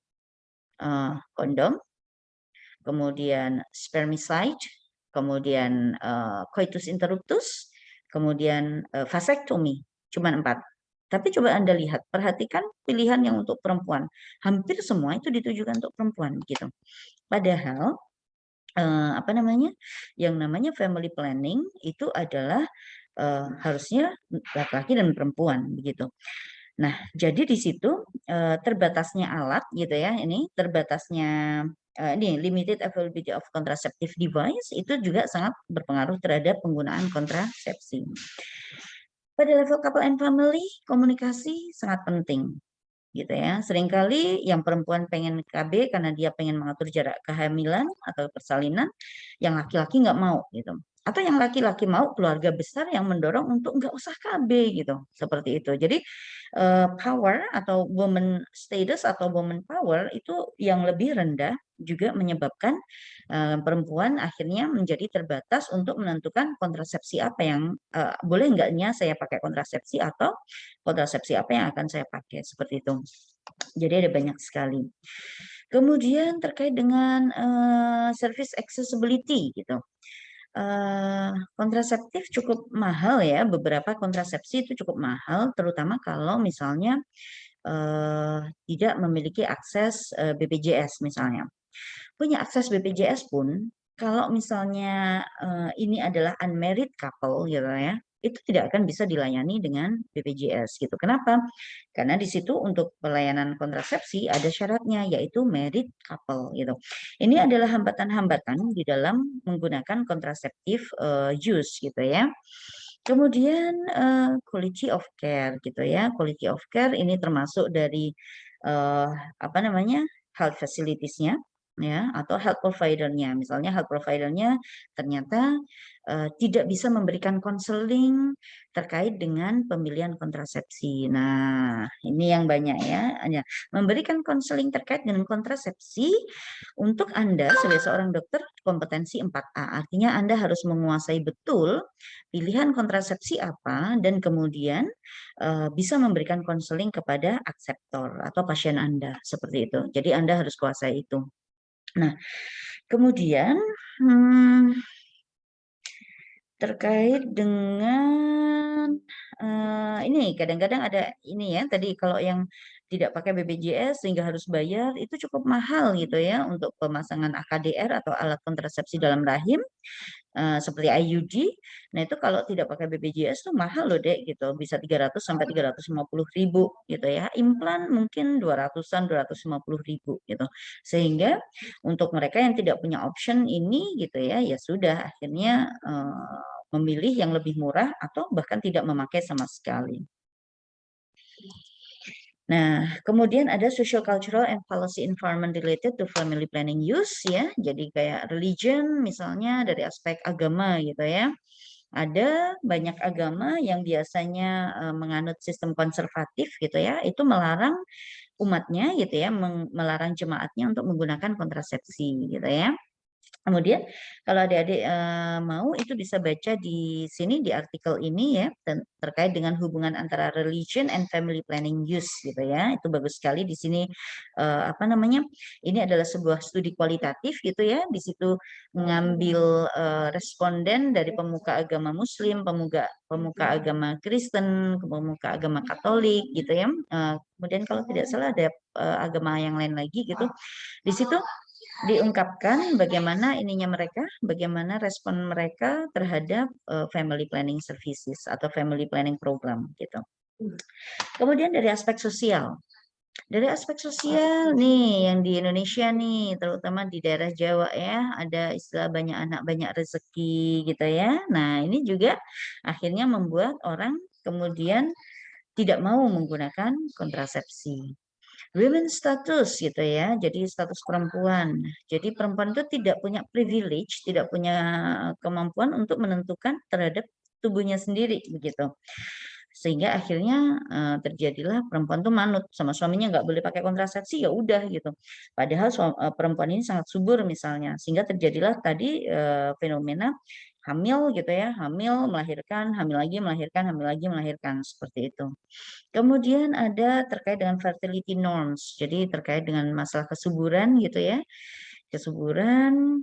Kondom, kemudian spermicide, kemudian coitus interruptus, kemudian vasektomi, cuma 4. Tapi coba Anda lihat, perhatikan pilihan yang untuk perempuan. Hampir semua itu ditujukan untuk perempuan gitu. Padahal yang namanya family planning itu adalah harusnya laki-laki dan perempuan begitu. Nah, jadi di situ terbatasnya alat gitu ya, ini terbatasnya ini limited availability of contraceptive device itu juga sangat berpengaruh terhadap penggunaan kontrasepsi. Pada level couple and family, komunikasi sangat penting gitu ya. Seringkali yang perempuan pengen KB karena dia pengen mengatur jarak kehamilan atau persalinan, yang laki-laki nggak mau gitu. Atau yang laki-laki mau, keluarga besar yang mendorong untuk nggak usah KB gitu, seperti itu. Jadi power atau woman status atau woman power itu yang lebih rendah juga menyebabkan perempuan akhirnya menjadi terbatas untuk menentukan kontrasepsi apa yang boleh enggaknya saya pakai kontrasepsi atau kontrasepsi apa yang akan saya pakai, seperti itu. Jadi ada banyak sekali. Kemudian terkait dengan service accessibility gitu. Kontraseptif cukup mahal ya, beberapa kontrasepsi itu cukup mahal, terutama kalau misalnya tidak memiliki akses BPJS misalnya. Punya akses BPJS pun, kalau misalnya ini adalah unmarried couple gitu ya, itu tidak akan bisa dilayani dengan BPJS gitu. Kenapa? Karena di situ untuk pelayanan kontrasepsi ada syaratnya yaitu married couple gitu. Ini adalah hambatan-hambatan di dalam menggunakan kontraseptif use gitu ya. Kemudian quality of care gitu ya. Quality of care ini termasuk dari eh, apa namanya? Health facilities-nya ya atau health provider-nya. Misalnya health provider-nya ternyata tidak bisa memberikan konseling terkait dengan pemilihan kontrasepsi. Nah, ini yang banyak ya, hanya memberikan konseling terkait dengan kontrasepsi untuk Anda sebagai seorang dokter kompetensi 4A. Artinya Anda harus menguasai betul pilihan kontrasepsi apa dan kemudian bisa memberikan konseling kepada akseptor atau pasien Anda seperti itu. Jadi Anda harus kuasai itu. Nah, kemudian terkait dengan ini kadang-kadang ada ini ya tadi kalau yang tidak pakai BPJS sehingga harus bayar itu cukup mahal gitu ya untuk pemasangan AKDR atau alat kontrasepsi dalam rahim seperti IUD. Nah itu kalau tidak pakai BPJS tuh mahal loh dek gitu bisa 300 sampai 350.000 gitu ya. Implan mungkin 200-an 250.000 gitu. Sehingga untuk mereka yang tidak punya option ini gitu ya ya sudah akhirnya memilih yang lebih murah atau bahkan tidak memakai sama sekali. Nah, kemudian ada social cultural and policy environment related to family planning use ya. Jadi kayak religion misalnya dari aspek agama gitu ya. Ada banyak agama yang biasanya menganut sistem konservatif gitu ya, itu melarang umatnya gitu ya, melarang jemaatnya untuk menggunakan kontrasepsi gitu ya. Kemudian kalau adik-adik mau itu bisa baca di sini di artikel ini ya terkait dengan hubungan antara religion and family planning use gitu ya. Itu bagus sekali di sini apa namanya? Ini adalah sebuah studi kualitatif gitu ya. Di situ mengambil responden dari pemuka agama Muslim, pemuka agama Kristen, pemuka agama Katolik gitu ya. Kemudian kalau tidak salah ada agama yang lain lagi gitu. Di situ diungkapkan bagaimana ininya mereka, bagaimana respon mereka terhadap family planning services atau family planning program gitu. Kemudian dari aspek sosial nih yang di Indonesia nih, terutama di daerah Jawa ya, ada istilah banyak anak banyak rezeki gitu ya. Nah ini juga akhirnya membuat orang kemudian tidak mau menggunakan kontrasepsi. Women status gitu ya, jadi status perempuan. Jadi perempuan itu tidak punya privilege, tidak punya kemampuan untuk menentukan terhadap tubuhnya sendiri begitu. Sehingga akhirnya terjadilah perempuan tuh manut sama suaminya nggak boleh pakai kontrasepsi ya udah gitu. Padahal perempuan ini sangat subur misalnya, sehingga terjadilah tadi fenomena hamil gitu ya, hamil melahirkan, hamil lagi melahirkan seperti itu. Kemudian ada terkait dengan fertility norms, jadi terkait dengan masalah kesuburan gitu ya, kesuburan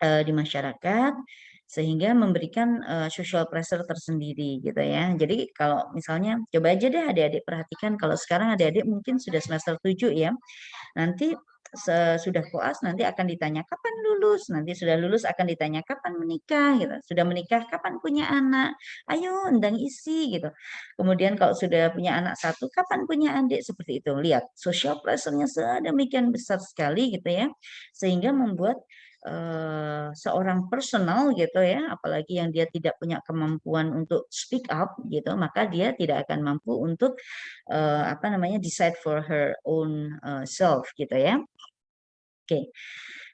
di masyarakat sehingga memberikan social pressure tersendiri gitu ya. Jadi kalau misalnya coba aja deh adik-adik perhatikan kalau sekarang adik-adik mungkin sudah semester 7 ya. Nanti sudah koas nanti akan ditanya kapan lulus, nanti sudah lulus akan ditanya kapan menikah gitu. Sudah menikah kapan punya anak? Ayo undang isi gitu. Kemudian kalau sudah punya anak satu kapan punya adik seperti itu. Lihat social pressure-nya sedemikian besar sekali gitu ya. Sehingga membuat seorang personal gitu ya, apalagi yang dia tidak punya kemampuan untuk speak up gitu, maka dia tidak akan mampu untuk apa namanya decide for her own self gitu ya. Oke.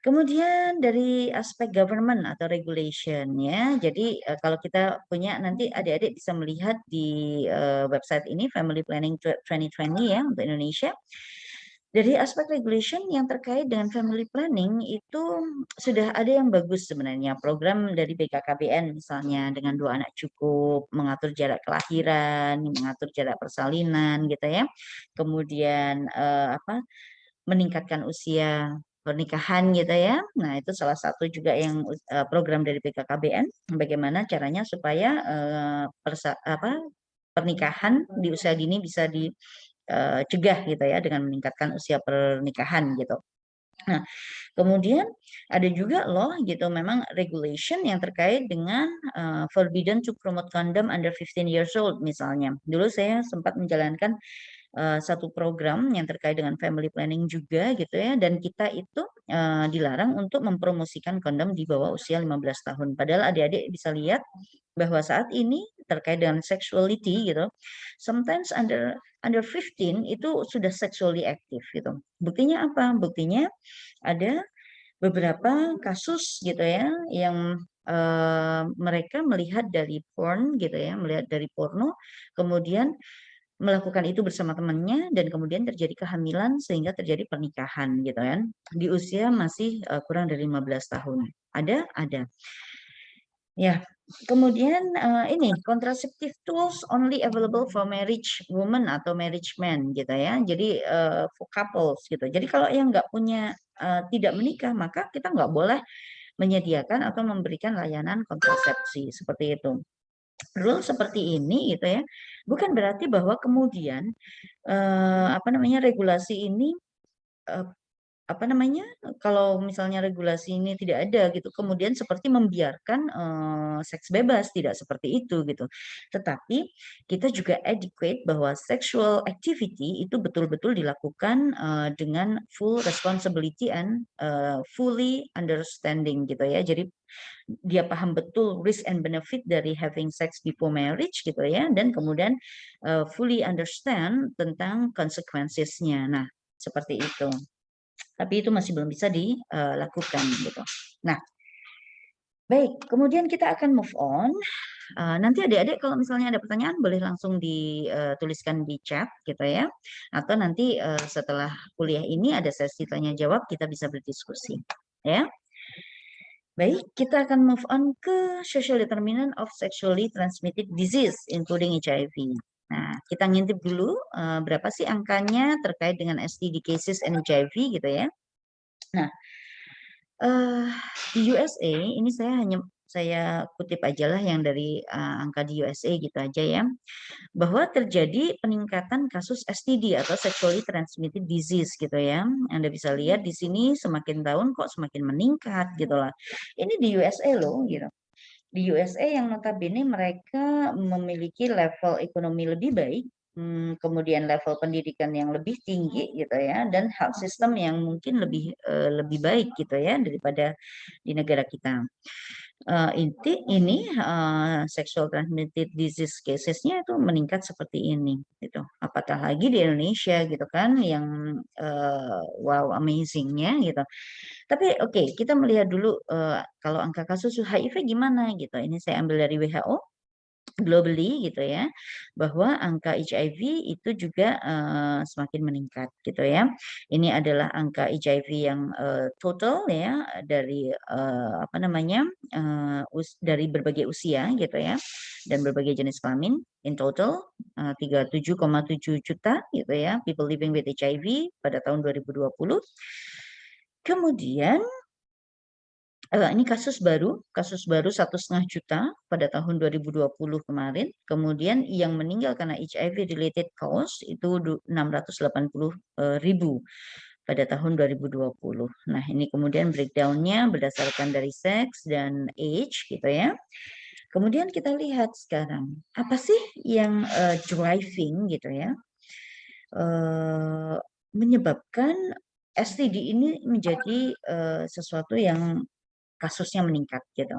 Kemudian dari aspek government atau regulation ya. Jadi kalau kita punya nanti adik-adik bisa melihat di website ini Family Planning 2020 ya untuk Indonesia. Dari aspek regulation yang terkait dengan family planning itu sudah ada yang bagus sebenarnya. Program dari BKKBN misalnya dengan 2 anak cukup, mengatur jarak kelahiran, mengatur jarak persalinan gitu ya. Kemudian apa meningkatkan usia pernikahan gitu ya. Nah, itu salah satu juga yang program dari BKKBN bagaimana caranya supaya pernikahan di usia dini bisa dicegah gitu ya dengan meningkatkan usia pernikahan gitu. Nah, kemudian ada juga loh gitu memang regulation yang terkait dengan forbidden to promote condom under 15 years old misalnya. Dulu saya sempat menjalankan satu program yang terkait dengan family planning juga gitu ya, dan kita itu dilarang untuk mempromosikan kondom di bawah usia 15 tahun. Padahal adik-adik bisa lihat bahwa saat ini terkait dengan sexuality gitu, sometimes under 15 itu sudah sexually active gitu. Buktinya apa? Buktinya ada beberapa kasus gitu ya yang mereka melihat dari porn gitu ya, melihat dari porno, kemudian melakukan itu bersama temannya dan kemudian terjadi kehamilan sehingga terjadi pernikahan gitu kan di usia masih kurang dari 15 tahun. Ada. Ya. Kemudian ini contraceptive tools only available for marriage woman atau marriage man gitu ya. Jadi for couples gitu. Jadi kalau yang nggak punya tidak menikah maka kita nggak boleh menyediakan atau memberikan layanan kontrasepsi seperti itu. Rule seperti ini gitu ya, bukan berarti bahwa kemudian apa namanya regulasi ini eh, apa namanya kalau misalnya regulasi ini tidak ada gitu, kemudian seperti membiarkan seks bebas, tidak seperti itu gitu. Tetapi kita juga educate bahwa sexual activity itu betul-betul dilakukan dengan full responsibility and fully understanding gitu ya. Jadi dia paham betul risk and benefit dari having sex before marriage gitu ya, dan kemudian fully understand tentang consequences-nya. Nah, seperti itu. Tapi itu masih belum bisa dilakukan gitu. Nah, baik, kemudian kita akan move on. Nanti adik-adik kalau misalnya ada pertanyaan boleh langsung dituliskan di chat gitu ya. Atau nanti setelah kuliah ini ada sesi tanya jawab kita bisa berdiskusi ya. Baik, kita akan move on ke social determinant of sexually transmitted disease, including HIV. Nah, kita ngintip dulu berapa sih angkanya terkait dengan STD cases and HIV gitu ya. Nah, di USA ini saya kutip aja lah yang dari angka di USA gitu aja ya, bahwa terjadi peningkatan kasus STD atau sexually transmitted disease gitu ya. Anda bisa lihat di sini semakin tahun kok semakin meningkat gitu lah. Ini di USA loh gitu. Di USA yang notabene mereka memiliki level ekonomi lebih baik, kemudian level pendidikan yang lebih tinggi gitu ya, dan health system yang mungkin lebih baik gitu ya daripada di negara kita. Inti ini sexual transmitted disease cases-nya itu meningkat seperti ini gitu. Apatah lagi di Indonesia gitu kan yang wow amazing-nya gitu. Tapi oke, kita melihat dulu kalau angka kasus HIV gimana gitu. Ini saya ambil dari WHO globally gitu ya, bahwa angka HIV itu juga semakin meningkat gitu ya. Ini adalah angka HIV yang total ya dari apa namanya dari berbagai usia gitu ya dan berbagai jenis kelamin in total 37,7 juta gitu ya people living with HIV pada tahun 2020. Kemudian ini kasus baru 1,5 juta pada tahun 2020 kemarin. Kemudian yang meninggal karena HIV related cause itu 680 ribu pada tahun 2020. Nah, ini kemudian breakdown-nya berdasarkan dari seks dan age gitu ya. Kemudian kita lihat sekarang, apa sih yang driving gitu ya, menyebabkan STD ini menjadi sesuatu yang kasusnya meningkat gitu.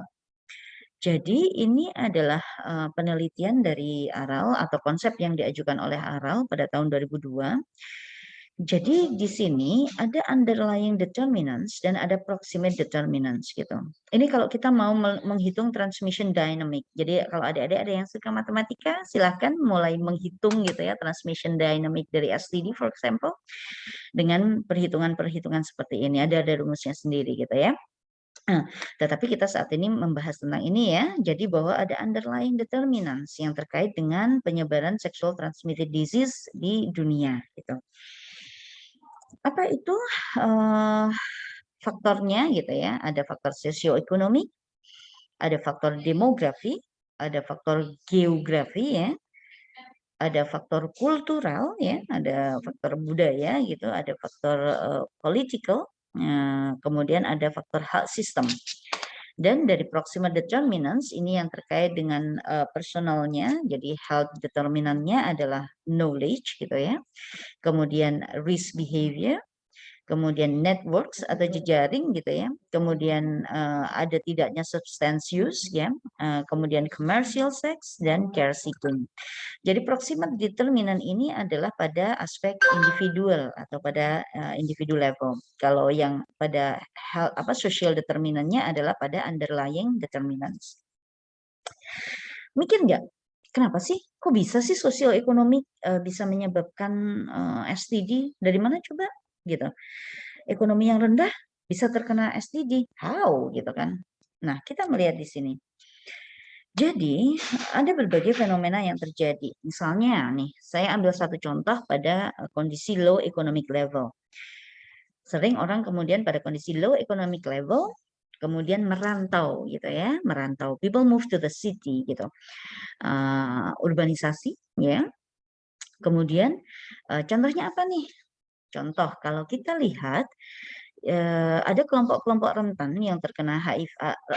Jadi ini adalah penelitian dari ARAL atau konsep yang diajukan oleh ARAL pada tahun 2002. Jadi di sini ada underlying determinants dan ada proximate determinants gitu. Ini kalau kita mau menghitung transmission dynamic. Jadi kalau adik-adik ada yang suka matematika, silahkan mulai menghitung gitu ya transmission dynamic dari STD for example dengan perhitungan-perhitungan seperti ini. Ada rumusnya sendiri gitu ya. Nah, tetapi kita saat ini membahas tentang ini ya, jadi bahwa ada underlying determinants yang terkait dengan penyebaran sexual transmitted disease di dunia gitu. Apa itu faktornya gitu ya? Ada faktor sosioekonomi, ada faktor demografi, ada faktor geografi ya, ada faktor kultural ya, ada faktor budaya gitu, ada faktor political, Kemudian ada faktor health system. Dan dari proximate determinants ini yang terkait dengan personalnya, jadi health determinantnya adalah knowledge gitu ya. Kemudian risk behavior, kemudian networks atau jejaring gitu ya, kemudian ada tidaknya substance use ya, kemudian commercial sex dan care seeking. Jadi proximate determinant ini adalah pada aspek individual atau pada individu level. Kalau yang pada social determinantnya adalah pada underlying determinants. Mikir nggak? Kenapa sih? Kok bisa sih sosial ekonomi bisa menyebabkan STD? Dari mana coba? Gitu. Ekonomi yang rendah bisa terkena STD. How? Gitu kan. Nah, kita melihat di sini. Jadi, ada berbagai fenomena yang terjadi. Misalnya nih, saya ambil satu contoh pada kondisi low economic level. Sering orang kemudian pada kondisi low economic level, kemudian merantau gitu ya, merantau. People move to the city gitu. Urbanisasi ya. Kemudian contohnya apa nih? Contoh, kalau kita lihat ada kelompok-kelompok rentan yang terkena HIV,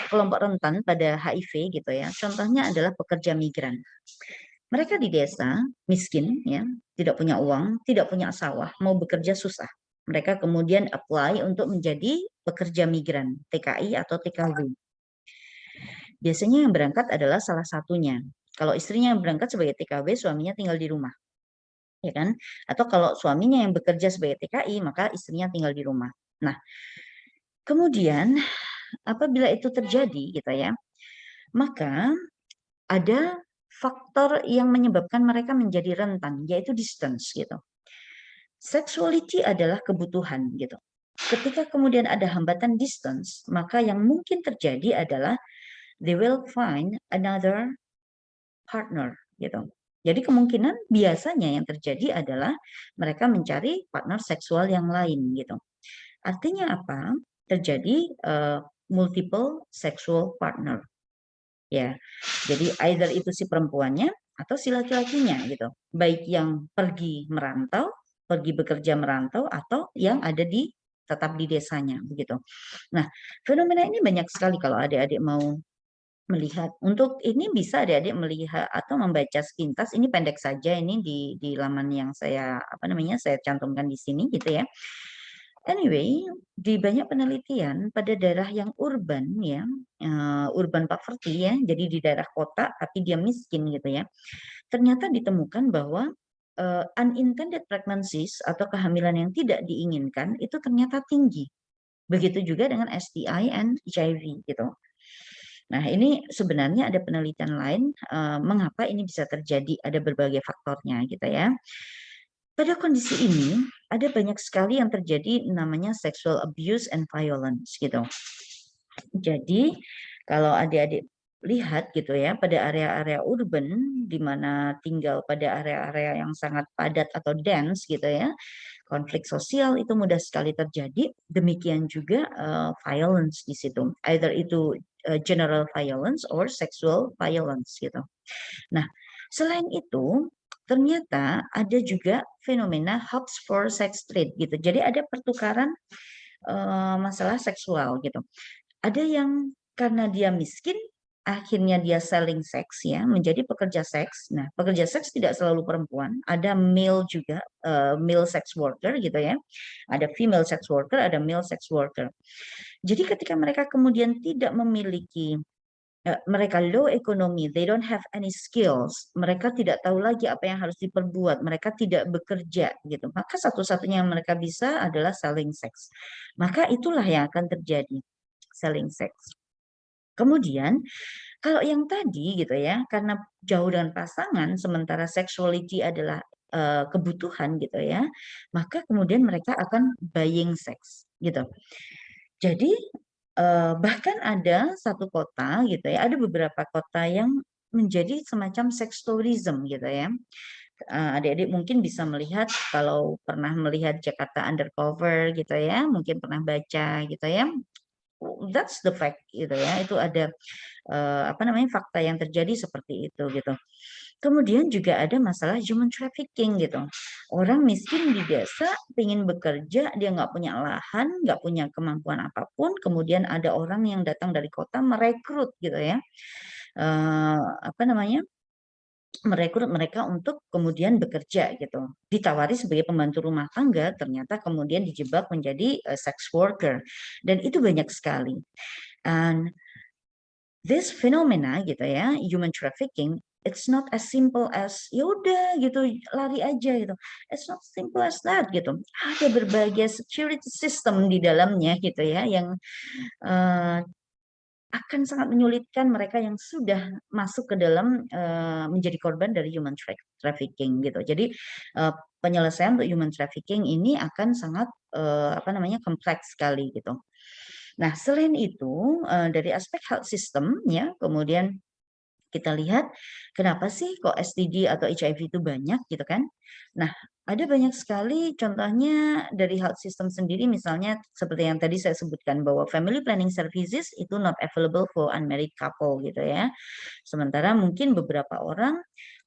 kelompok rentan pada HIV gitu ya. Contohnya adalah pekerja migran. Mereka di desa miskin ya, tidak punya uang, tidak punya sawah, mau bekerja susah. Mereka kemudian apply untuk menjadi pekerja migran, TKI atau TKW. Biasanya yang berangkat adalah salah satunya. Kalau istrinya yang berangkat sebagai TKW, suaminya tinggal di rumah. Ya kan? Atau kalau suaminya yang bekerja sebagai TKI, maka istrinya tinggal di rumah. Nah, kemudian apabila itu terjadi gitu ya, maka ada faktor yang menyebabkan mereka menjadi rentan, yaitu distance gitu. Sexuality adalah kebutuhan gitu. Ketika kemudian ada hambatan distance, maka yang mungkin terjadi adalah they will find another partner gitu. Jadi kemungkinan biasanya yang terjadi adalah mereka mencari partner seksual yang lain gitu. Artinya apa? Terjadi multiple sexual partner. Ya. Jadi either itu si perempuannya atau si laki-lakinya gitu. Baik yang pergi merantau, pergi bekerja merantau atau yang ada di tetap di desanya begitu. Nah, fenomena ini banyak sekali kalau adik-adik mau melihat. Untuk ini bisa adik-adik melihat atau membaca sepintas, ini pendek saja ini di laman yang saya saya cantumkan di sini gitu ya. Anyway, di banyak penelitian pada daerah yang urban ya, urban poverty ya, jadi di daerah kota tapi dia miskin gitu ya. Ternyata ditemukan bahwa unintended pregnancies atau kehamilan yang tidak diinginkan itu ternyata tinggi. Begitu juga dengan STI and HIV gitu. Nah, ini sebenarnya ada penelitian lain mengapa ini bisa terjadi, ada berbagai faktornya gitu ya. Pada kondisi ini ada banyak sekali yang terjadi namanya sexual abuse and violence gitu. Jadi kalau adik-adik lihat gitu ya pada area-area urban di mana tinggal pada area-area yang sangat padat atau dense gitu ya, konflik sosial itu mudah sekali terjadi. Demikian juga violence di situ, either itu general violence or sexual violence gitu. Nah, selain itu ternyata ada juga fenomena hubs for sex trade gitu. Jadi ada pertukaran masalah seksual gitu. Ada yang karena dia miskin, akhirnya dia selling seks ya, menjadi pekerja seks. Nah, pekerja seks tidak selalu perempuan, ada male juga, male sex worker gitu ya. Ada female sex worker, ada male sex worker. Jadi ketika mereka kemudian tidak memiliki mereka low economy, they don't have any skills, mereka tidak tahu lagi apa yang harus diperbuat, mereka tidak bekerja gitu. Maka satu-satunya yang mereka bisa adalah selling sex. Maka itulah yang akan terjadi, selling sex. Kemudian kalau yang tadi gitu ya, karena jauh dengan pasangan, sementara sexuality adalah kebutuhan gitu ya, maka kemudian mereka akan buying sex gitu. Jadi bahkan ada satu kota gitu ya, ada beberapa kota yang menjadi semacam sex tourism gitu ya. Adik-adik mungkin bisa melihat kalau pernah melihat Jakarta Undercover gitu ya, mungkin pernah baca gitu ya. that's the fact gitu ya. Itu ada apa namanya, fakta yang terjadi seperti itu gitu. Kemudian juga ada masalah human trafficking gitu. Orang miskin di desa ingin bekerja, dia nggak punya lahan, nggak punya kemampuan apapun, kemudian ada orang yang datang dari kota merekrut gitu ya, apa namanya, merekrut mereka untuk kemudian bekerja gitu. Ditawari sebagai pembantu rumah tangga, ternyata kemudian dijebak menjadi sex worker, dan itu banyak sekali. And this phenomena gitu ya, human trafficking, it's not as simple as ya udah gitu lari aja gitu. It's not simple as that gitu. Ada berbagai security system di dalamnya gitu ya yang uh, akan sangat menyulitkan mereka yang sudah masuk ke dalam menjadi korban dari human trafficking gitu. Jadi penyelesaian untuk human trafficking ini akan sangat apa namanya, kompleks sekali gitu. Nah, selain itu dari aspek health system ya, kemudian kita lihat kenapa sih kok STD atau HIV itu banyak gitu kan. Nah, ada banyak sekali contohnya dari health system sendiri, misalnya seperti yang tadi saya sebutkan bahwa family planning services itu not available for unmarried couple gitu ya. Sementara mungkin beberapa orang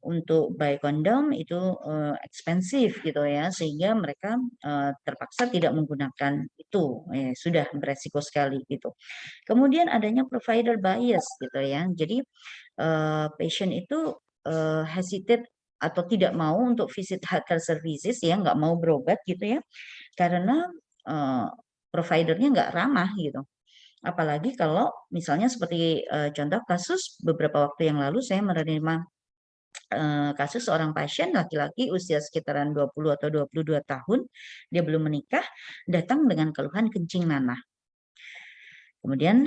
untuk buy kondom itu ekspensif gitu ya, sehingga mereka terpaksa tidak menggunakan itu, sudah beresiko sekali gitu. Kemudian adanya provider bias gitu ya. Jadi patient itu hesitate atau tidak mau untuk visit healthcare services ya, nggak mau berobat gitu ya, karena uh, providernya nggak ramah gitu. Apalagi kalau misalnya seperti contoh kasus beberapa waktu yang lalu saya menerima kasus seorang pasien laki-laki usia sekitaran 20 atau 22 tahun, dia belum menikah, datang dengan keluhan kencing nanah. Kemudian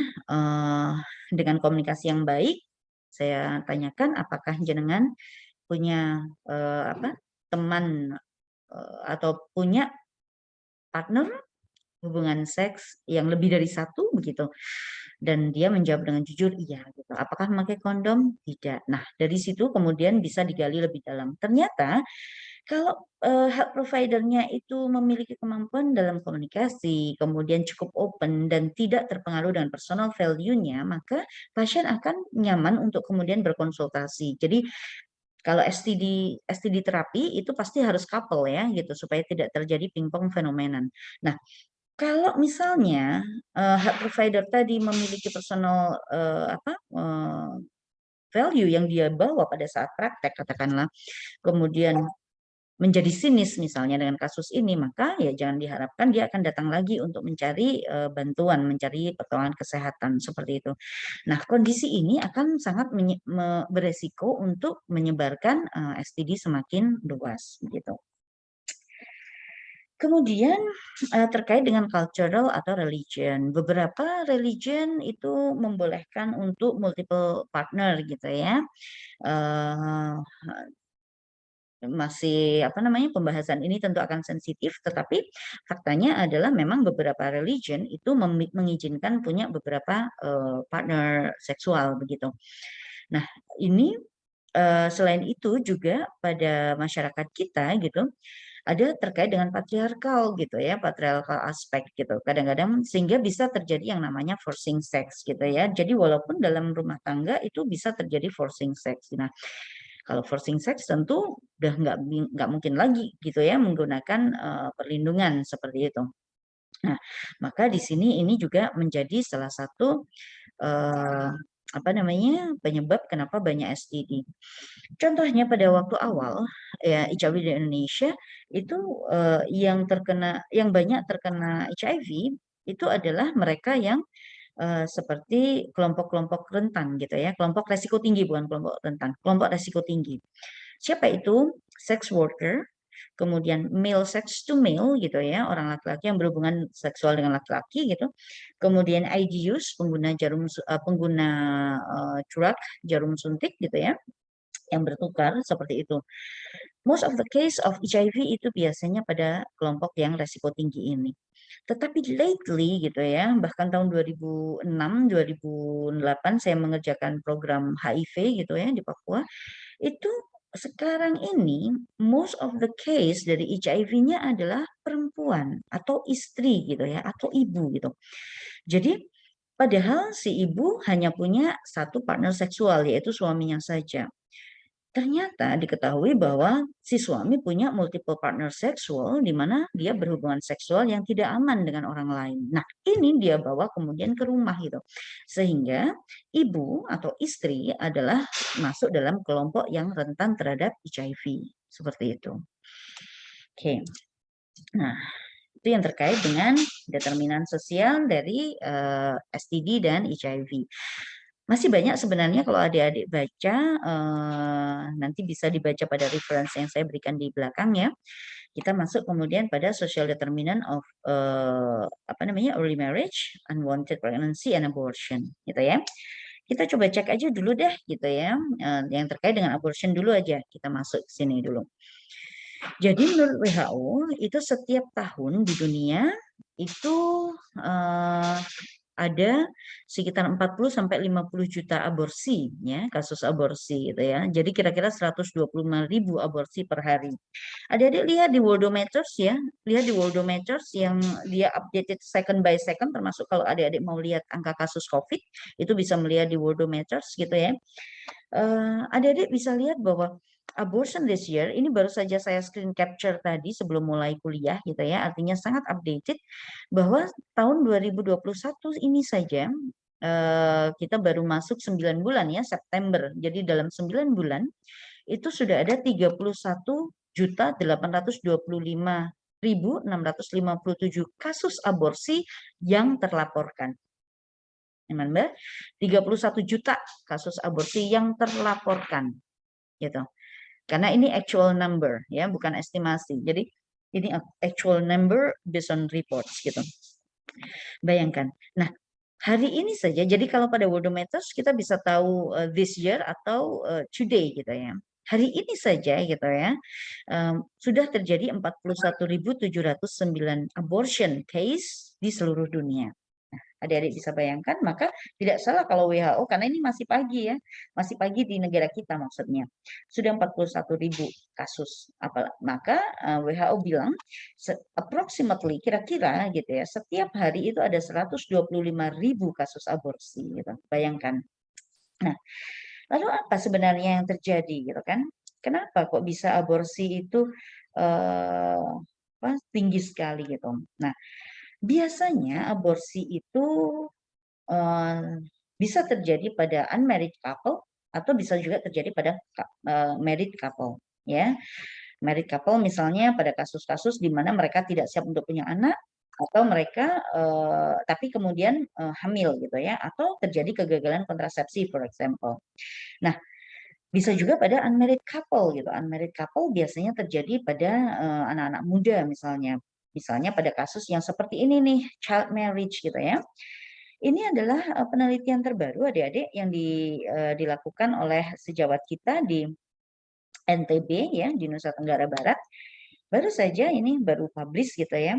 dengan komunikasi yang baik, saya tanyakan apakah jenengan punya apa, teman atau punya partner hubungan seks yang lebih dari satu begitu. Dan dia menjawab dengan jujur, iya gitu. Apakah memakai kondom? Tidak. Nah, dari situ kemudian bisa digali lebih dalam. Ternyata kalau health providernya itu memiliki kemampuan dalam komunikasi, kemudian cukup open dan tidak terpengaruh dengan personal value-nya, maka pasien akan nyaman untuk kemudian berkonsultasi. Jadi kalau STD terapi itu pasti harus couple ya gitu supaya tidak terjadi pingpong fenomenon. Nah, kalau misalnya health provider tadi memiliki personal apa value yang dia bawa pada saat praktek katakanlah, kemudian menjadi sinis misalnya dengan kasus ini, maka ya jangan diharapkan dia akan datang lagi untuk mencari bantuan, mencari pertolongan kesehatan seperti itu. Nah, kondisi ini akan sangat beresiko untuk menyebarkan STD semakin luas gitu. Kemudian terkait dengan cultural atau religion, beberapa religion itu membolehkan untuk multiple partner gitu ya. Uh, masih apa namanya, pembahasan ini tentu akan sensitif, tetapi faktanya adalah memang beberapa religion itu mengizinkan punya beberapa partner seksual begitu. Nah, ini selain itu juga pada masyarakat kita gitu ada terkait dengan patriarkal gitu ya, patriarkal aspek gitu. Kadang-kadang sehingga bisa terjadi yang namanya forcing sex gitu ya. Jadi walaupun dalam rumah tangga itu bisa terjadi forcing sex. Nah, kalau forcing sex tentu udah nggak mungkin lagi gitu ya menggunakan perlindungan seperti itu. Nah, maka di sini ini juga menjadi salah satu apa namanya, penyebab kenapa banyak STD. Contohnya pada waktu awal ya HIV di Indonesia itu yang banyak terkena HIV itu adalah mereka yang seperti kelompok-kelompok rentan gitu ya, kelompok resiko tinggi, bukan kelompok rentan, kelompok resiko tinggi. Siapa itu? Sex worker, kemudian male sex to male gitu ya, orang laki-laki yang berhubungan seksual dengan laki-laki gitu. Kemudian IDUs, pengguna drug, jarum suntik gitu ya, yang bertukar seperti itu. Most of the case of HIV itu biasanya pada kelompok yang resiko tinggi ini. Tetapi lately gitu ya, bahkan tahun 2006, 2008 saya mengerjakan program HIV gitu ya di Papua, itu sekarang ini most of the case dari HIV-nya adalah perempuan atau istri gitu ya, atau ibu gitu. Jadi Padahal si ibu hanya punya satu partner seksual, yaitu suaminya saja. Ternyata diketahui bahwa si suami punya multiple partner seksual, di mana dia berhubungan seksual yang tidak aman dengan orang lain. Nah, ini dia bawa kemudian ke rumah gitu. Sehingga ibu atau istri adalah masuk dalam kelompok yang rentan terhadap HIV. Seperti itu. Oke. Nah, itu yang terkait dengan determinan sosial dari STD dan HIV. Masih banyak sebenarnya kalau adik-adik baca, nanti bisa dibaca pada reference yang saya berikan di belakang ya. Kita masuk kemudian pada social determinant of early marriage, unwanted pregnancy, and abortion, gitu ya. Kita coba cek aja dulu deh, gitu ya. Yang terkait dengan abortion dulu aja, kita masuk ke sini dulu. Jadi menurut WHO itu setiap tahun di dunia itu ada sekitar 40 sampai 50 juta aborsi ya, kasus aborsi gitu ya. Jadi kira-kira 125.000 aborsi per hari. Adik-adik lihat di Worldometers ya, lihat di Worldometers yang dia updated second by second, termasuk kalau adik-adik mau lihat angka kasus COVID itu bisa melihat di Worldometers gitu ya. Adik-adik bisa lihat bahwa abortion this year, ini baru saja saya screen capture tadi sebelum mulai kuliah gitu ya, artinya sangat updated bahwa tahun 2021 ini saja kita baru masuk 9 bulan ya, September. Jadi dalam 9 bulan itu sudah ada 31.825.657 kasus aborsi yang terlaporkan. Mbak, 31 juta kasus aborsi yang terlaporkan gitu. Karena ini actual number ya, bukan estimasi. Jadi ini actual number based on reports gitu. Bayangkan. Nah, hari ini saja, jadi kalau pada Worldometers kita bisa tahu this year atau today gitu ya. Hari ini saja gitu ya, sudah terjadi 41.709 abortion case di seluruh dunia. Adik-adik bisa bayangkan, maka tidak salah kalau WHO, karena ini masih pagi ya, masih pagi di negara kita maksudnya, sudah 41.000 kasus. Maka WHO bilang approximately kira-kira gitu ya, setiap hari itu ada 125.000 kasus aborsi gitu. Bayangkan. Nah, lalu apa sebenarnya yang terjadi gitu kan? Kenapa kok bisa aborsi itu tinggi sekali gitu? Nah, biasanya aborsi itu bisa terjadi pada unmarried couple atau bisa juga terjadi pada married couple ya. Married couple misalnya pada kasus-kasus di mana mereka tidak siap untuk punya anak atau mereka tapi kemudian hamil gitu ya, atau terjadi kegagalan kontrasepsi for example. Nah, bisa juga pada unmarried couple gitu. Unmarried couple biasanya terjadi pada anak-anak muda misalnya. Misalnya pada kasus yang seperti ini nih, child marriage gitu ya. Ini adalah penelitian terbaru adik-adik yang dilakukan oleh sejawat kita di NTB ya, di Nusa Tenggara Barat. Baru saja ini baru publish gitu ya.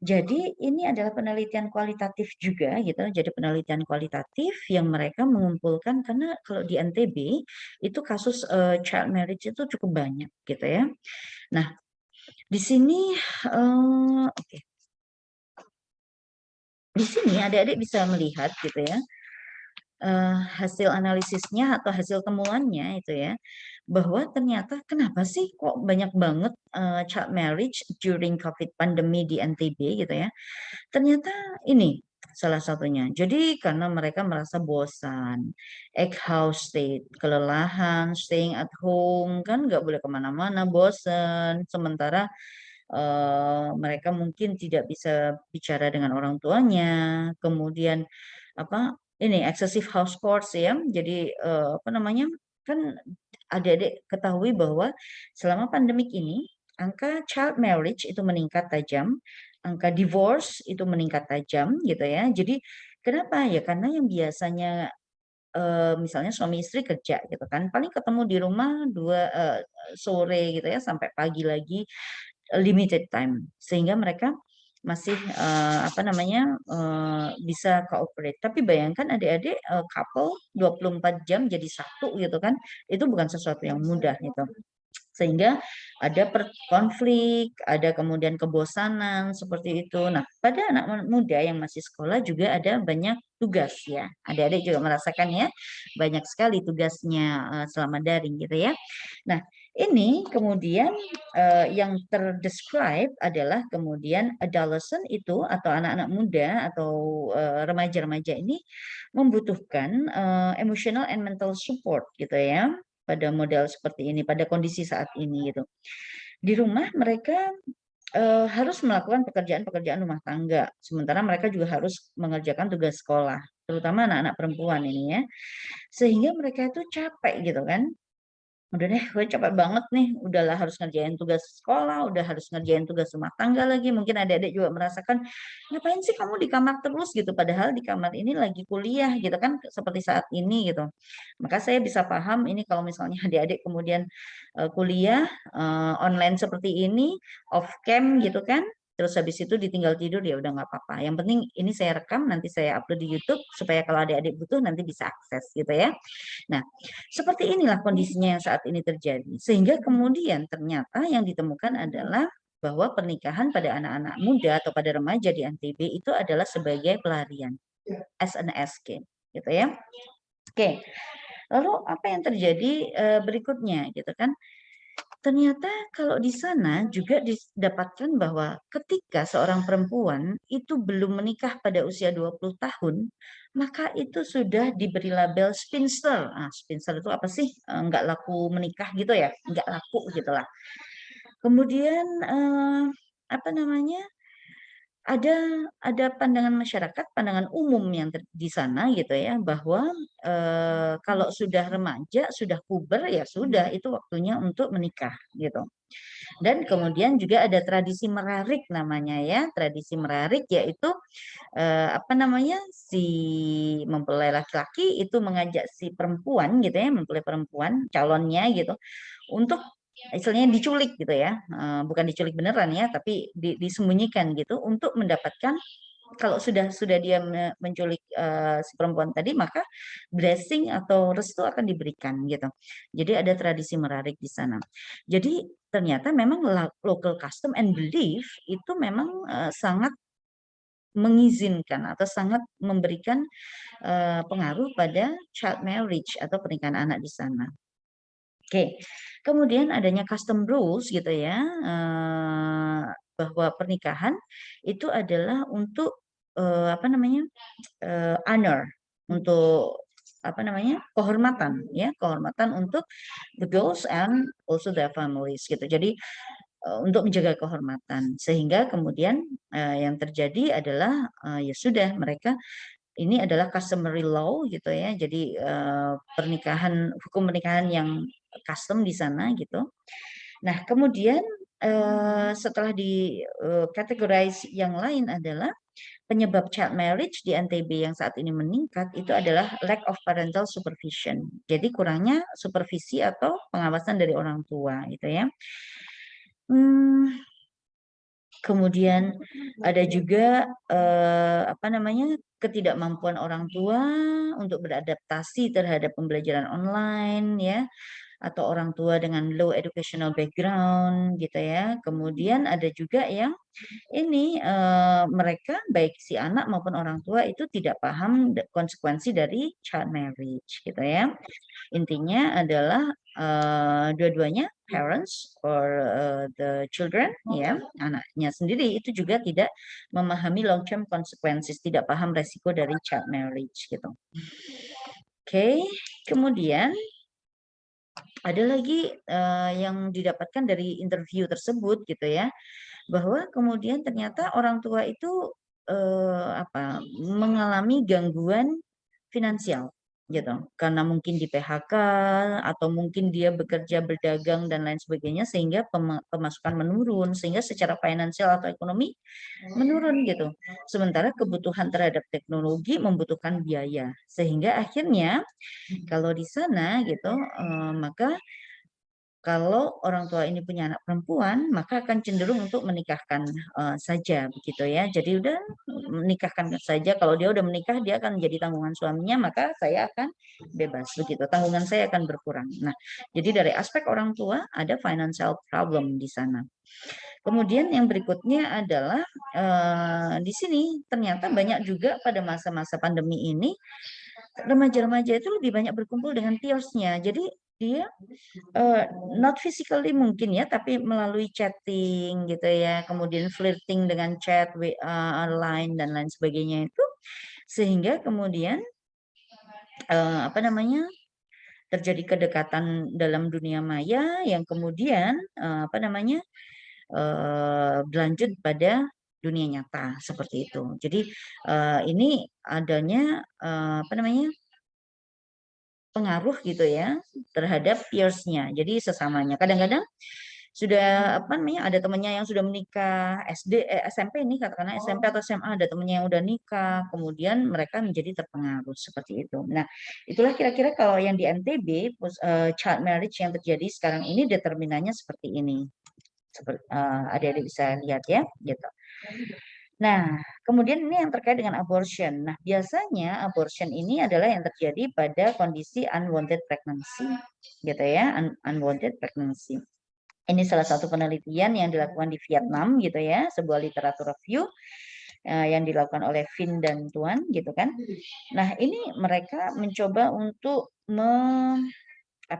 Jadi ini adalah penelitian kualitatif juga gitu. Jadi penelitian kualitatif yang mereka mengumpulkan, karena kalau di NTB itu kasus child marriage itu cukup banyak gitu ya. Nah, di sini oke. Di sini adik-adik bisa melihat gitu ya, hasil analisisnya atau hasil temuannya itu ya, bahwa ternyata kenapa sih kok banyak banget child marriage during COVID pandemi di NTB gitu ya. Ternyata ini salah satunya. Jadi karena mereka merasa bosan, exhausted, kelelahan, staying at home, kan nggak boleh kemana-mana, bosan. Sementara mereka mungkin tidak bisa bicara dengan orang tuanya, kemudian apa ini excessive house chores ya. Jadi apa namanya, kan adik-adik ketahui bahwa selama pandemik ini angka child marriage itu meningkat tajam, angka divorce itu meningkat tajam gitu ya. Jadi kenapa ya? Karena yang biasanya misalnya suami istri kerja gitu kan, paling ketemu di rumah sore gitu ya sampai pagi lagi, limited time, sehingga mereka masih apa namanya bisa cooperate. Tapi bayangkan adik-adik couple 24 jam jadi satu gitu kan, itu bukan sesuatu yang mudah gitu. Sehingga ada konflik, ada kemudian kebosanan seperti itu. Nah, pada anak muda yang masih sekolah juga ada banyak tugas ya. Adik-adik juga merasakan ya, banyak sekali tugasnya selama daring gitu ya. Nah, ini kemudian yang terdescribe adalah kemudian adolescent itu atau anak-anak muda atau remaja-remaja ini membutuhkan emotional and mental support gitu ya pada model seperti ini, pada kondisi saat ini gitu. Di rumah mereka harus melakukan pekerjaan-pekerjaan rumah tangga, sementara mereka juga harus mengerjakan tugas sekolah, terutama anak-anak perempuan ini ya. Sehingga mereka itu capek gitu kan. Udah deh, gue capek banget nih, udahlah harus ngerjain tugas sekolah, udah harus ngerjain tugas rumah tangga lagi. Mungkin adik-adik juga merasakan, ngapain sih kamu di kamar terus gitu, padahal di kamar ini lagi kuliah gitu kan, seperti saat ini gitu. Maka saya bisa paham ini kalau misalnya adik-adik kemudian kuliah online seperti ini, off cam gitu kan, terus habis itu ditinggal tidur ya udah nggak apa-apa. Yang penting ini saya rekam, nanti saya upload di YouTube supaya kalau adik-adik butuh nanti bisa akses gitu ya. Nah, seperti inilah kondisinya yang saat ini terjadi. Sehingga kemudian ternyata yang ditemukan adalah bahwa pernikahan pada anak-anak muda atau pada remaja di NTB itu adalah sebagai pelarian, as an escape, gitu ya. Oke, lalu apa yang terjadi berikutnya, gitu kan? Ternyata kalau di sana juga didapatkan bahwa ketika seorang perempuan itu belum menikah pada usia 20 tahun, maka itu sudah diberi label spinster. Nah, spinster itu apa sih? Nggak laku menikah gitu ya? Nggak laku gitulah. Kemudian apa namanya? Ada pandangan masyarakat, pandangan umum yang di sana gitu ya, bahwa kalau sudah remaja, sudah puber ya sudah itu waktunya untuk menikah gitu. Dan kemudian juga ada tradisi merarik namanya ya, tradisi merarik yaitu apa namanya si mempelai laki-laki itu mengajak si perempuan gitu ya, mempelai perempuan calonnya gitu untuk istilahnya diculik gitu ya, bukan diculik beneran ya, tapi disembunyikan gitu untuk mendapatkan kalau sudah dia menculik si perempuan tadi maka blessing atau restu akan diberikan gitu. Jadi ada tradisi merarik di sana. Jadi ternyata memang local custom and belief itu memang sangat mengizinkan atau sangat memberikan pengaruh pada child marriage atau pernikahan anak di sana. Oke, kemudian adanya custom rules gitu ya, bahwa pernikahan itu adalah untuk apa namanya honor, untuk apa namanya kehormatan ya, kehormatan untuk the girls and also their families gitu. Jadi untuk menjaga kehormatan sehingga kemudian yang terjadi adalah ya sudah mereka ini adalah customary law gitu ya. Jadi hukum pernikahan yang custom di sana gitu. Nah, kemudian setelah di categorize yang lain adalah penyebab child marriage di NTB yang saat ini meningkat itu adalah lack of parental supervision. Jadi kurangnya supervisi atau pengawasan dari orang tua gitu ya. Kemudian ada juga apa namanya ketidakmampuan orang tua untuk beradaptasi terhadap pembelajaran online ya atau orang tua dengan low educational background gitu ya. Kemudian ada juga yang ini mereka baik si anak maupun orang tua itu tidak paham konsekuensi dari child marriage gitu ya. Intinya adalah dua-duanya parents or the children ya, anaknya sendiri itu juga tidak memahami long term consequences, tidak paham resiko dari child marriage gitu. Oke, kemudian ada lagi yang didapatkan dari interview tersebut gitu ya, bahwa kemudian ternyata orang tua itu mengalami gangguan finansial gitu karena mungkin di PHK atau mungkin dia bekerja berdagang dan lain sebagainya sehingga pemasukan menurun sehingga secara finansial atau ekonomi menurun gitu. Sementara kebutuhan terhadap teknologi membutuhkan biaya sehingga akhirnya kalau di sana gitu maka kalau orang tua ini punya anak perempuan, maka akan cenderung untuk menikahkan saja, begitu ya. Jadi udah menikahkan saja. Kalau dia udah menikah, dia akan menjadi tanggungan suaminya, maka saya akan bebas, begitu. Tanggungan saya akan berkurang. Nah, jadi dari aspek orang tua ada financial problem di sana. Kemudian yang berikutnya adalah di sini ternyata banyak juga pada masa-masa pandemi ini remaja-remaja itu lebih banyak berkumpul dengan peers-nya. Jadi dia not physically mungkin ya, tapi melalui chatting gitu ya, kemudian flirting dengan chat, WA, line dan lain sebagainya itu, sehingga kemudian apa namanya terjadi kedekatan dalam dunia maya yang kemudian apa namanya berlanjut pada dunia nyata seperti itu. Jadi ini adanya apa namanya pengaruh gitu ya terhadap peers-nya. Jadi sesamanya. Kadang-kadang sudah apa namanya ada temannya yang sudah menikah SMP ini katakanlah SMP atau SMA ada temannya yang udah nikah, kemudian mereka menjadi terpengaruh seperti itu. Nah, itulah kira-kira kalau yang di NTB child marriage yang terjadi sekarang ini determinannya seperti ini. Seperti adik-adik bisa lihat ya, gitu. Nah, kemudian ini yang terkait dengan abortion. Nah, biasanya abortion ini adalah yang terjadi pada kondisi unwanted pregnancy, gitu ya, unwanted pregnancy. Ini salah satu penelitian yang dilakukan di Vietnam, gitu ya, sebuah literatur review yang dilakukan oleh Vin dan Tuan, gitu kan. Nah, ini mereka mencoba untuk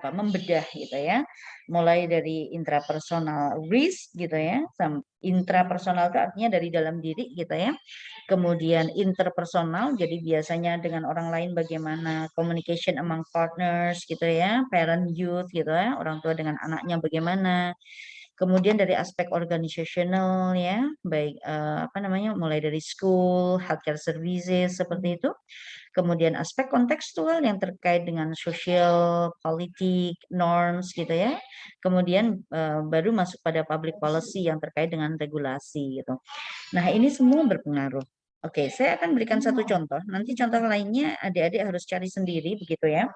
membedah gitu ya, mulai dari intrapersonal risk gitu ya, intrapersonal itu artinya dari dalam diri gitu ya, kemudian interpersonal jadi biasanya dengan orang lain bagaimana, communication among partners gitu ya, parent youth gitu ya, orang tua dengan anaknya bagaimana. Kemudian dari aspek organisasional ya, baik apa namanya mulai dari school, healthcare services seperti itu. Kemudian aspek kontekstual yang terkait dengan sosial, politik, norms gitu ya. Kemudian baru masuk pada public policy yang terkait dengan regulasi gitu. Nah, ini semua berpengaruh. Oke, saya akan berikan satu contoh. Nanti contoh lainnya adik-adik harus cari sendiri begitu ya.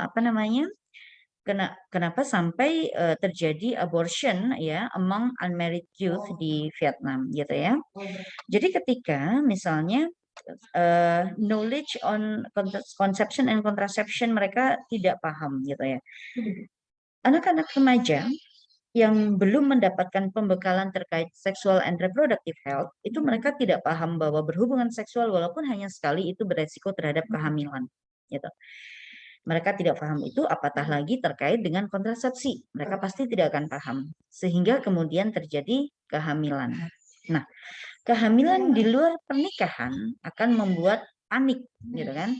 Apa namanya? Kenapa sampai terjadi abortion ya among unmarried youth di Vietnam gitu ya. Jadi ketika misalnya knowledge on conception and contraception mereka tidak paham gitu ya. Anak-anak remaja yang belum mendapatkan pembekalan terkait sexual and reproductive health itu mereka tidak paham bahwa berhubungan seksual walaupun hanya sekali itu beresiko terhadap kehamilan gitu. Mereka tidak paham itu, apatah lagi terkait dengan kontrasepsi. Mereka pasti tidak akan paham. Sehingga kemudian terjadi kehamilan. Nah, kehamilan di luar pernikahan akan membuat panik, gitu kan?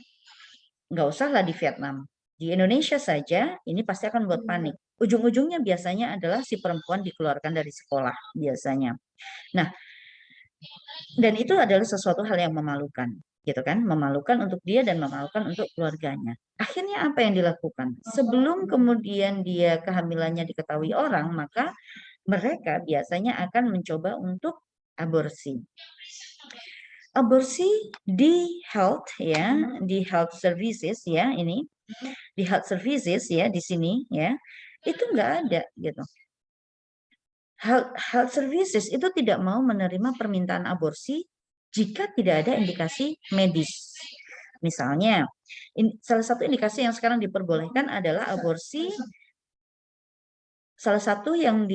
Nggak usahlah di Vietnam. Di Indonesia saja, ini pasti akan membuat panik. Ujung-ujungnya biasanya adalah si perempuan dikeluarkan dari sekolah, biasanya. Nah, dan itu adalah sesuatu hal yang memalukan, gitu kan? Memalukan untuk dia dan memalukan untuk keluarganya. Akhirnya apa yang dilakukan? Sebelum kemudian dia kehamilannya diketahui orang, maka mereka biasanya akan mencoba untuk aborsi. Aborsi di health ya, di health services ya ini, di health services ya di sini ya, itu nggak ada gitu. Health services itu tidak mau menerima permintaan aborsi jika tidak ada indikasi medis. Misalnya, salah satu indikasi yang sekarang diperbolehkan adalah aborsi. Salah satu yang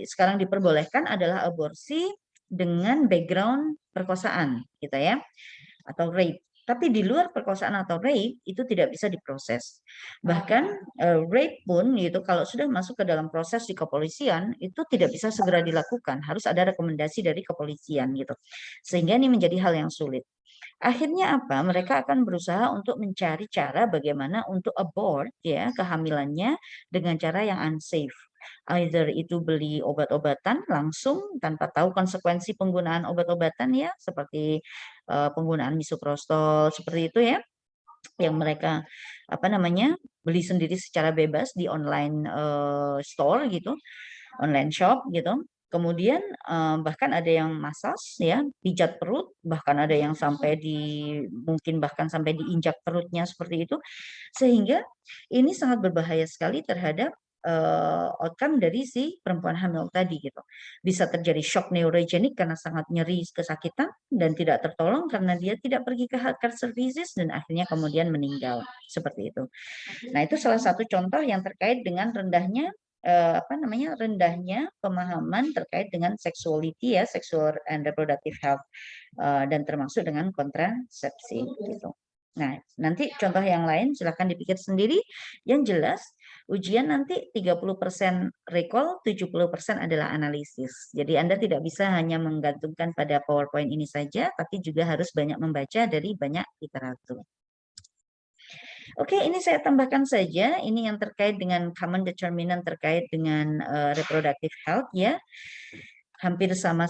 sekarang diperbolehkan adalah aborsi dengan background perkosaan, gitu ya, atau rape. Tapi di luar perkosaan atau rape itu tidak bisa diproses. Bahkan rape pun itu kalau sudah masuk ke dalam proses di kepolisian itu tidak bisa segera dilakukan, harus ada rekomendasi dari kepolisian gitu. Sehingga ini menjadi hal yang sulit. Akhirnya apa? Mereka akan berusaha untuk mencari cara bagaimana untuk abort ya kehamilannya dengan cara yang unsafe. Either itu beli obat-obatan langsung tanpa tahu konsekuensi penggunaan obat-obatan ya, seperti penggunaan misoprostol seperti itu ya, yang mereka apa namanya beli sendiri secara bebas di online store gitu, online shop gitu. Kemudian bahkan ada yang massage ya, pijat perut, bahkan ada yang sampai mungkin bahkan sampai diinjak perutnya seperti itu, sehingga ini sangat berbahaya sekali terhadap outcome dari si perempuan hamil tadi gitu. Bisa terjadi shock neurogenik karena sangat nyeri kesakitan dan tidak tertolong karena dia tidak pergi ke healthcare services dan akhirnya kemudian meninggal seperti itu. Nah, itu salah satu contoh yang terkait dengan rendahnya pemahaman terkait dengan sexuality ya, sexual and reproductive health dan termasuk dengan kontrasepsi gitu. Nah, nanti contoh yang lain silahkan dipikir sendiri. Yang jelas ujian nanti 30% recall, 70% adalah analisis. Jadi Anda tidak bisa hanya menggantungkan pada PowerPoint ini saja, tapi juga harus banyak membaca dari banyak literatur. Oke, ini saya tambahkan saja, ini yang terkait dengan common determinant terkait dengan reproductive health ya. Hampir sama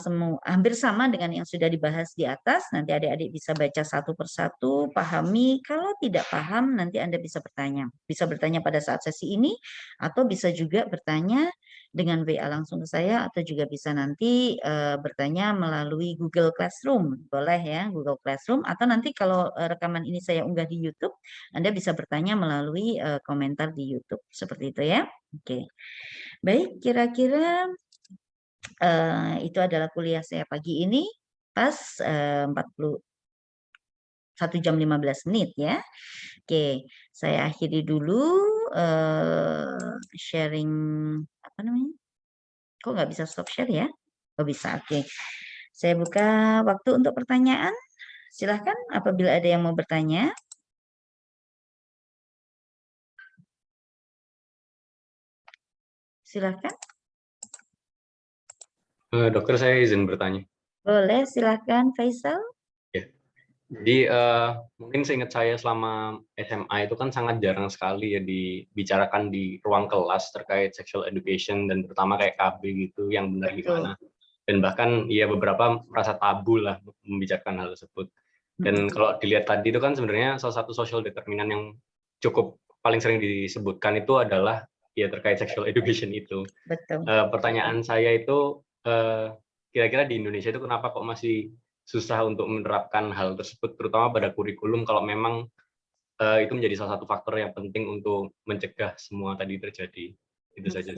dengan yang sudah dibahas di atas. Nanti adik-adik bisa baca satu persatu, pahami. Kalau tidak paham, nanti Anda bisa bertanya. Bisa bertanya pada saat sesi ini, atau bisa juga bertanya dengan WA langsung ke saya, atau juga bisa nanti bertanya melalui Google Classroom. Boleh ya, Google Classroom. Atau nanti kalau rekaman ini saya unggah di YouTube, Anda bisa bertanya melalui komentar di YouTube. Seperti itu ya. Oke. Baik, kira-kira itu adalah kuliah saya pagi ini pas 41 jam 15 menit ya. Oke, saya akhiri dulu sharing apa namanya? Kok nggak bisa stop share ya? Oh bisa, oke. Saya buka waktu untuk pertanyaan. Silahkan apabila ada yang mau bertanya. Silahkan. Dokter, saya izin bertanya. Boleh, silahkan Faisal. Ya. Jadi mungkin seingat saya selama SMA itu kan sangat jarang sekali ya dibicarakan di ruang kelas terkait sexual education dan terutama kayak KB gitu yang benar gimana. Dan bahkan ya beberapa merasa tabu lah membicarakan hal tersebut. Dan kalau dilihat tadi itu kan sebenarnya salah satu social determinant yang cukup paling sering disebutkan itu adalah ya terkait sexual education itu. Betul. Pertanyaan saya itu kira-kira di Indonesia itu kenapa kok masih susah untuk menerapkan hal tersebut, terutama pada kurikulum kalau memang itu menjadi salah satu faktor yang penting untuk mencegah semua tadi terjadi. Itu saja.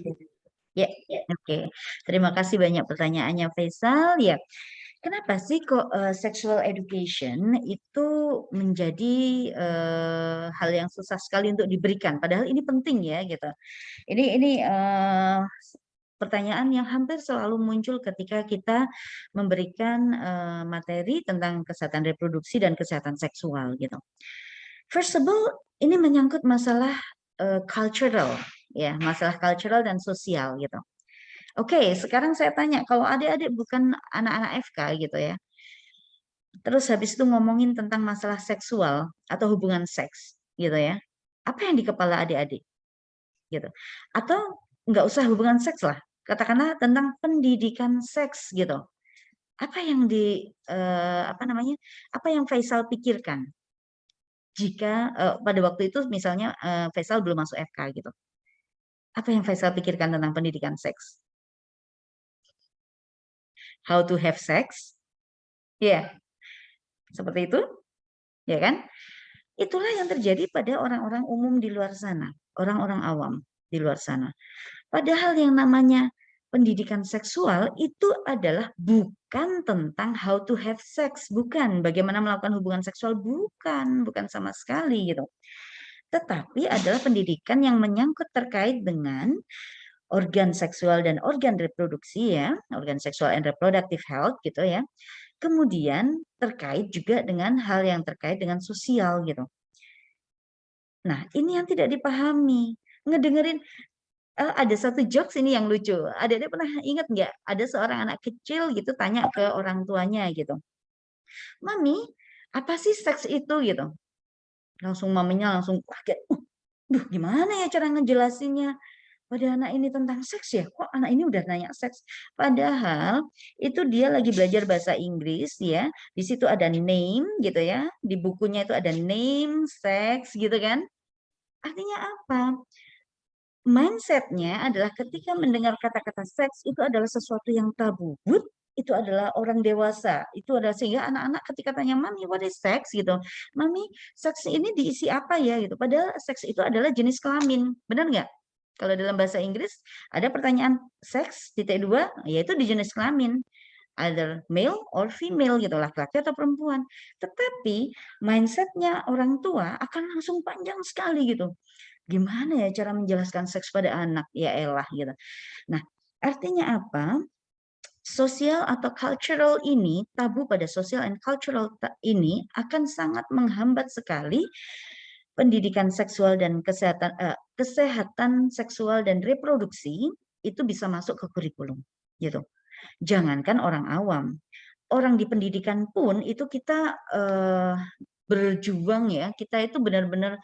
Ya, oke. Terima kasih banyak pertanyaannya Faisal. Ya, kenapa sih kok sexual education itu menjadi hal yang susah sekali untuk diberikan? Padahal ini penting ya, gitu. Ini pertanyaan yang hampir selalu muncul ketika kita memberikan materi tentang kesehatan reproduksi dan kesehatan seksual, gitu. First of all, ini menyangkut masalah cultural, ya, masalah cultural dan sosial, gitu. Oke, sekarang saya tanya, kalau adik-adik bukan anak-anak FK gitu ya, terus habis itu ngomongin tentang masalah seksual atau hubungan seks gitu ya, apa yang di kepala adik-adik gitu? Atau nggak usah hubungan seks lah, katakanlah tentang pendidikan seks gitu. Apa yang apa yang Faisal pikirkan jika pada waktu itu misalnya Faisal belum masuk FK gitu? Apa yang Faisal pikirkan tentang pendidikan seks? How to have sex? Ya, seperti itu, ya kan? Itulah yang terjadi pada orang-orang umum di luar sana, orang-orang awam di luar sana. Padahal yang namanya pendidikan seksual itu adalah bukan tentang how to have sex, bukan bagaimana melakukan hubungan seksual, bukan sama sekali gitu. Tetapi adalah pendidikan yang menyangkut terkait dengan organ seksual dan organ reproduksi ya, organ seksual and reproductive health gitu ya. Kemudian terkait juga dengan hal yang terkait dengan sosial gitu. Nah, ini yang tidak dipahami. Ngedengerin ada satu jokes ini yang lucu. Adik-adik pernah ingat nggak? Ada seorang anak kecil gitu tanya ke orang tuanya gitu, "Mami, apa sih seks itu?" gitu. Langsung maminya langsung kaget. Duh, gimana ya cara ngejelasinnya? Pada anak ini tentang seks ya? Kok anak ini udah nanya seks? Padahal itu dia lagi belajar bahasa Inggris ya. Di situ ada name gitu ya. Di bukunya itu ada name, seks gitu kan. Artinya apa? mindset-nya adalah ketika mendengar kata-kata seks itu adalah sesuatu yang tabu. But itu adalah orang dewasa. Itu adalah sehingga anak-anak ketika tanya mami what is sex gitu. Mami, seks ini diisi apa ya gitu. Padahal seks itu adalah jenis kelamin. Benar nggak? Kalau dalam bahasa Inggris ada pertanyaan seks titik dua, yaitu di jenis kelamin. Either male or female gitu, laki-laki atau perempuan. Tetapi mindsetnya orang tua akan langsung panjang sekali gitu. Gimana ya cara menjelaskan seks pada anak? Ya elah gitu. Nah, artinya apa? Sosial atau cultural ini, tabu pada sosial and cultural ini akan sangat menghambat sekali pendidikan seksual dan kesehatan seksual dan reproduksi itu bisa masuk ke kurikulum gitu. Jangankan orang awam, orang di pendidikan pun itu kita berjuang ya, kita itu benar-benar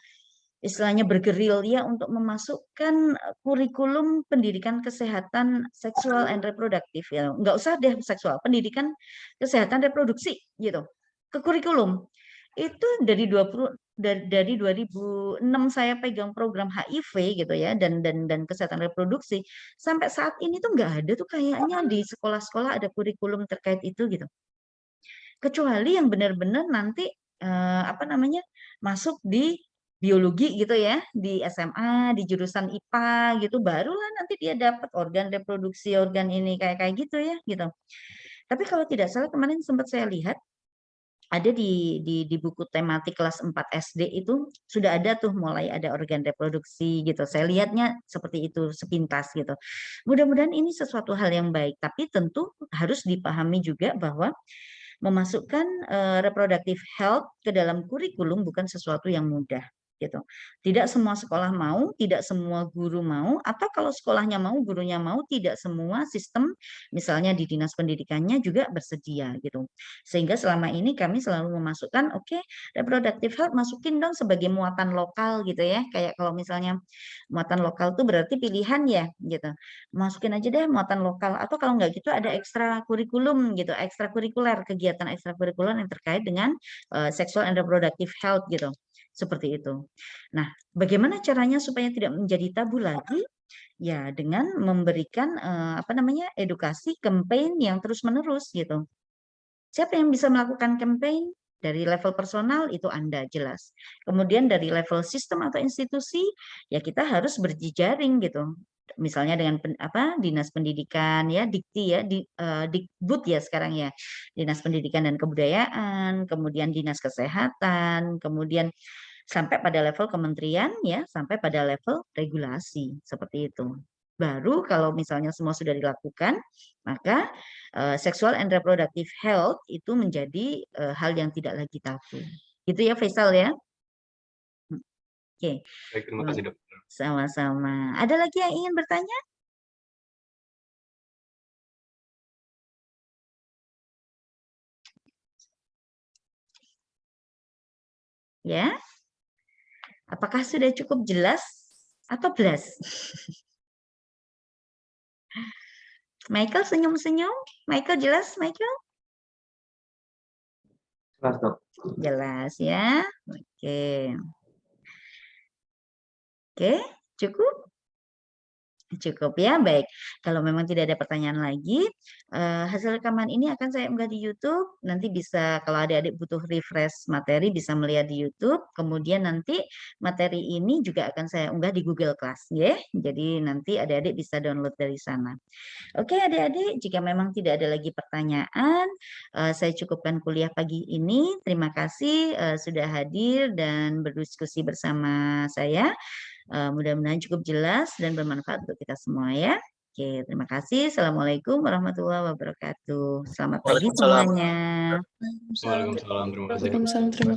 istilahnya bergerilya untuk memasukkan kurikulum pendidikan kesehatan seksual and reproduktif ya. Nggak usah deh seksual, pendidikan kesehatan reproduksi gitu ke kurikulum. Itu dari 2006 saya pegang program HIV gitu ya dan kesehatan reproduksi sampai saat ini tuh nggak ada tuh kayaknya di sekolah-sekolah ada kurikulum terkait itu gitu. Kecuali yang benar-benar nanti apa namanya masuk di biologi gitu ya, di SMA, di jurusan IPA gitu, barulah nanti dia dapat organ reproduksi, organ ini kayak kayak gitu ya, gitu. Tapi kalau tidak salah kemarin sempat saya lihat ada di buku tematik kelas 4 SD itu sudah ada tuh mulai ada organ reproduksi gitu. Saya lihatnya seperti itu sepintas gitu. Mudah-mudahan ini sesuatu hal yang baik, tapi tentu harus dipahami juga bahwa memasukkan reproductive health ke dalam kurikulum bukan sesuatu yang mudah gitu. Tidak semua sekolah mau, tidak semua guru mau, atau kalau sekolahnya mau, gurunya mau, tidak semua sistem misalnya di dinas pendidikannya juga bersedia gitu. Sehingga selama ini kami selalu memasukkan oke, reproductive health masukin dong sebagai muatan lokal gitu ya. Kayak kalau misalnya muatan lokal tuh berarti pilihan ya gitu. Masukin aja deh muatan lokal atau kalau nggak gitu ada ekstra kurikulum gitu, ekstrakurikuler, kegiatan ekstrakurikuler yang terkait dengan sexual and reproductive health gitu. Seperti itu. Nah, bagaimana caranya supaya tidak menjadi tabu lagi? Ya, dengan memberikan apa namanya edukasi campaign yang terus-menerus gitu. Siapa yang bisa melakukan campaign? Dari level personal itu Anda jelas. Kemudian dari level sistem atau institusi ya kita harus berjejaring gitu. Misalnya dengan dinas pendidikan ya Dikti ya Dikbud ya sekarang ya dinas pendidikan dan kebudayaan, kemudian dinas kesehatan, kemudian sampai pada level kementerian ya, sampai pada level regulasi seperti itu. Baru kalau misalnya semua sudah dilakukan, maka sexual and reproductive health itu menjadi hal yang tidak lagi tabu. Gitu ya Faisal ya. Oke. Baik, terima kasih dokter. Sama-sama. Ada lagi yang ingin bertanya? Ya. Apakah sudah cukup jelas atau belas? Michael senyum-senyum. Michael jelas, Michael? Jelas, Dok. Jelas ya. Oke. Oke, cukup? Cukup ya, baik. Kalau memang tidak ada pertanyaan lagi, hasil rekaman ini akan saya unggah di YouTube. Nanti bisa kalau adik-adik butuh refresh materi bisa melihat di YouTube. Kemudian nanti materi ini juga akan saya unggah di Google Class, ya. Jadi nanti adik-adik bisa download dari sana. Oke, adik-adik, jika memang tidak ada lagi pertanyaan, saya cukupkan kuliah pagi ini. Terima kasih sudah hadir dan berdiskusi bersama saya. Mudah-mudahan cukup jelas dan bermanfaat untuk kita semua ya. Oke, terima kasih. Assalamualaikum warahmatullahi wabarakatuh. Selamat pagi semuanya. Waalaikumsalam, terima kasih. Waalaikumsalam, terima kasih.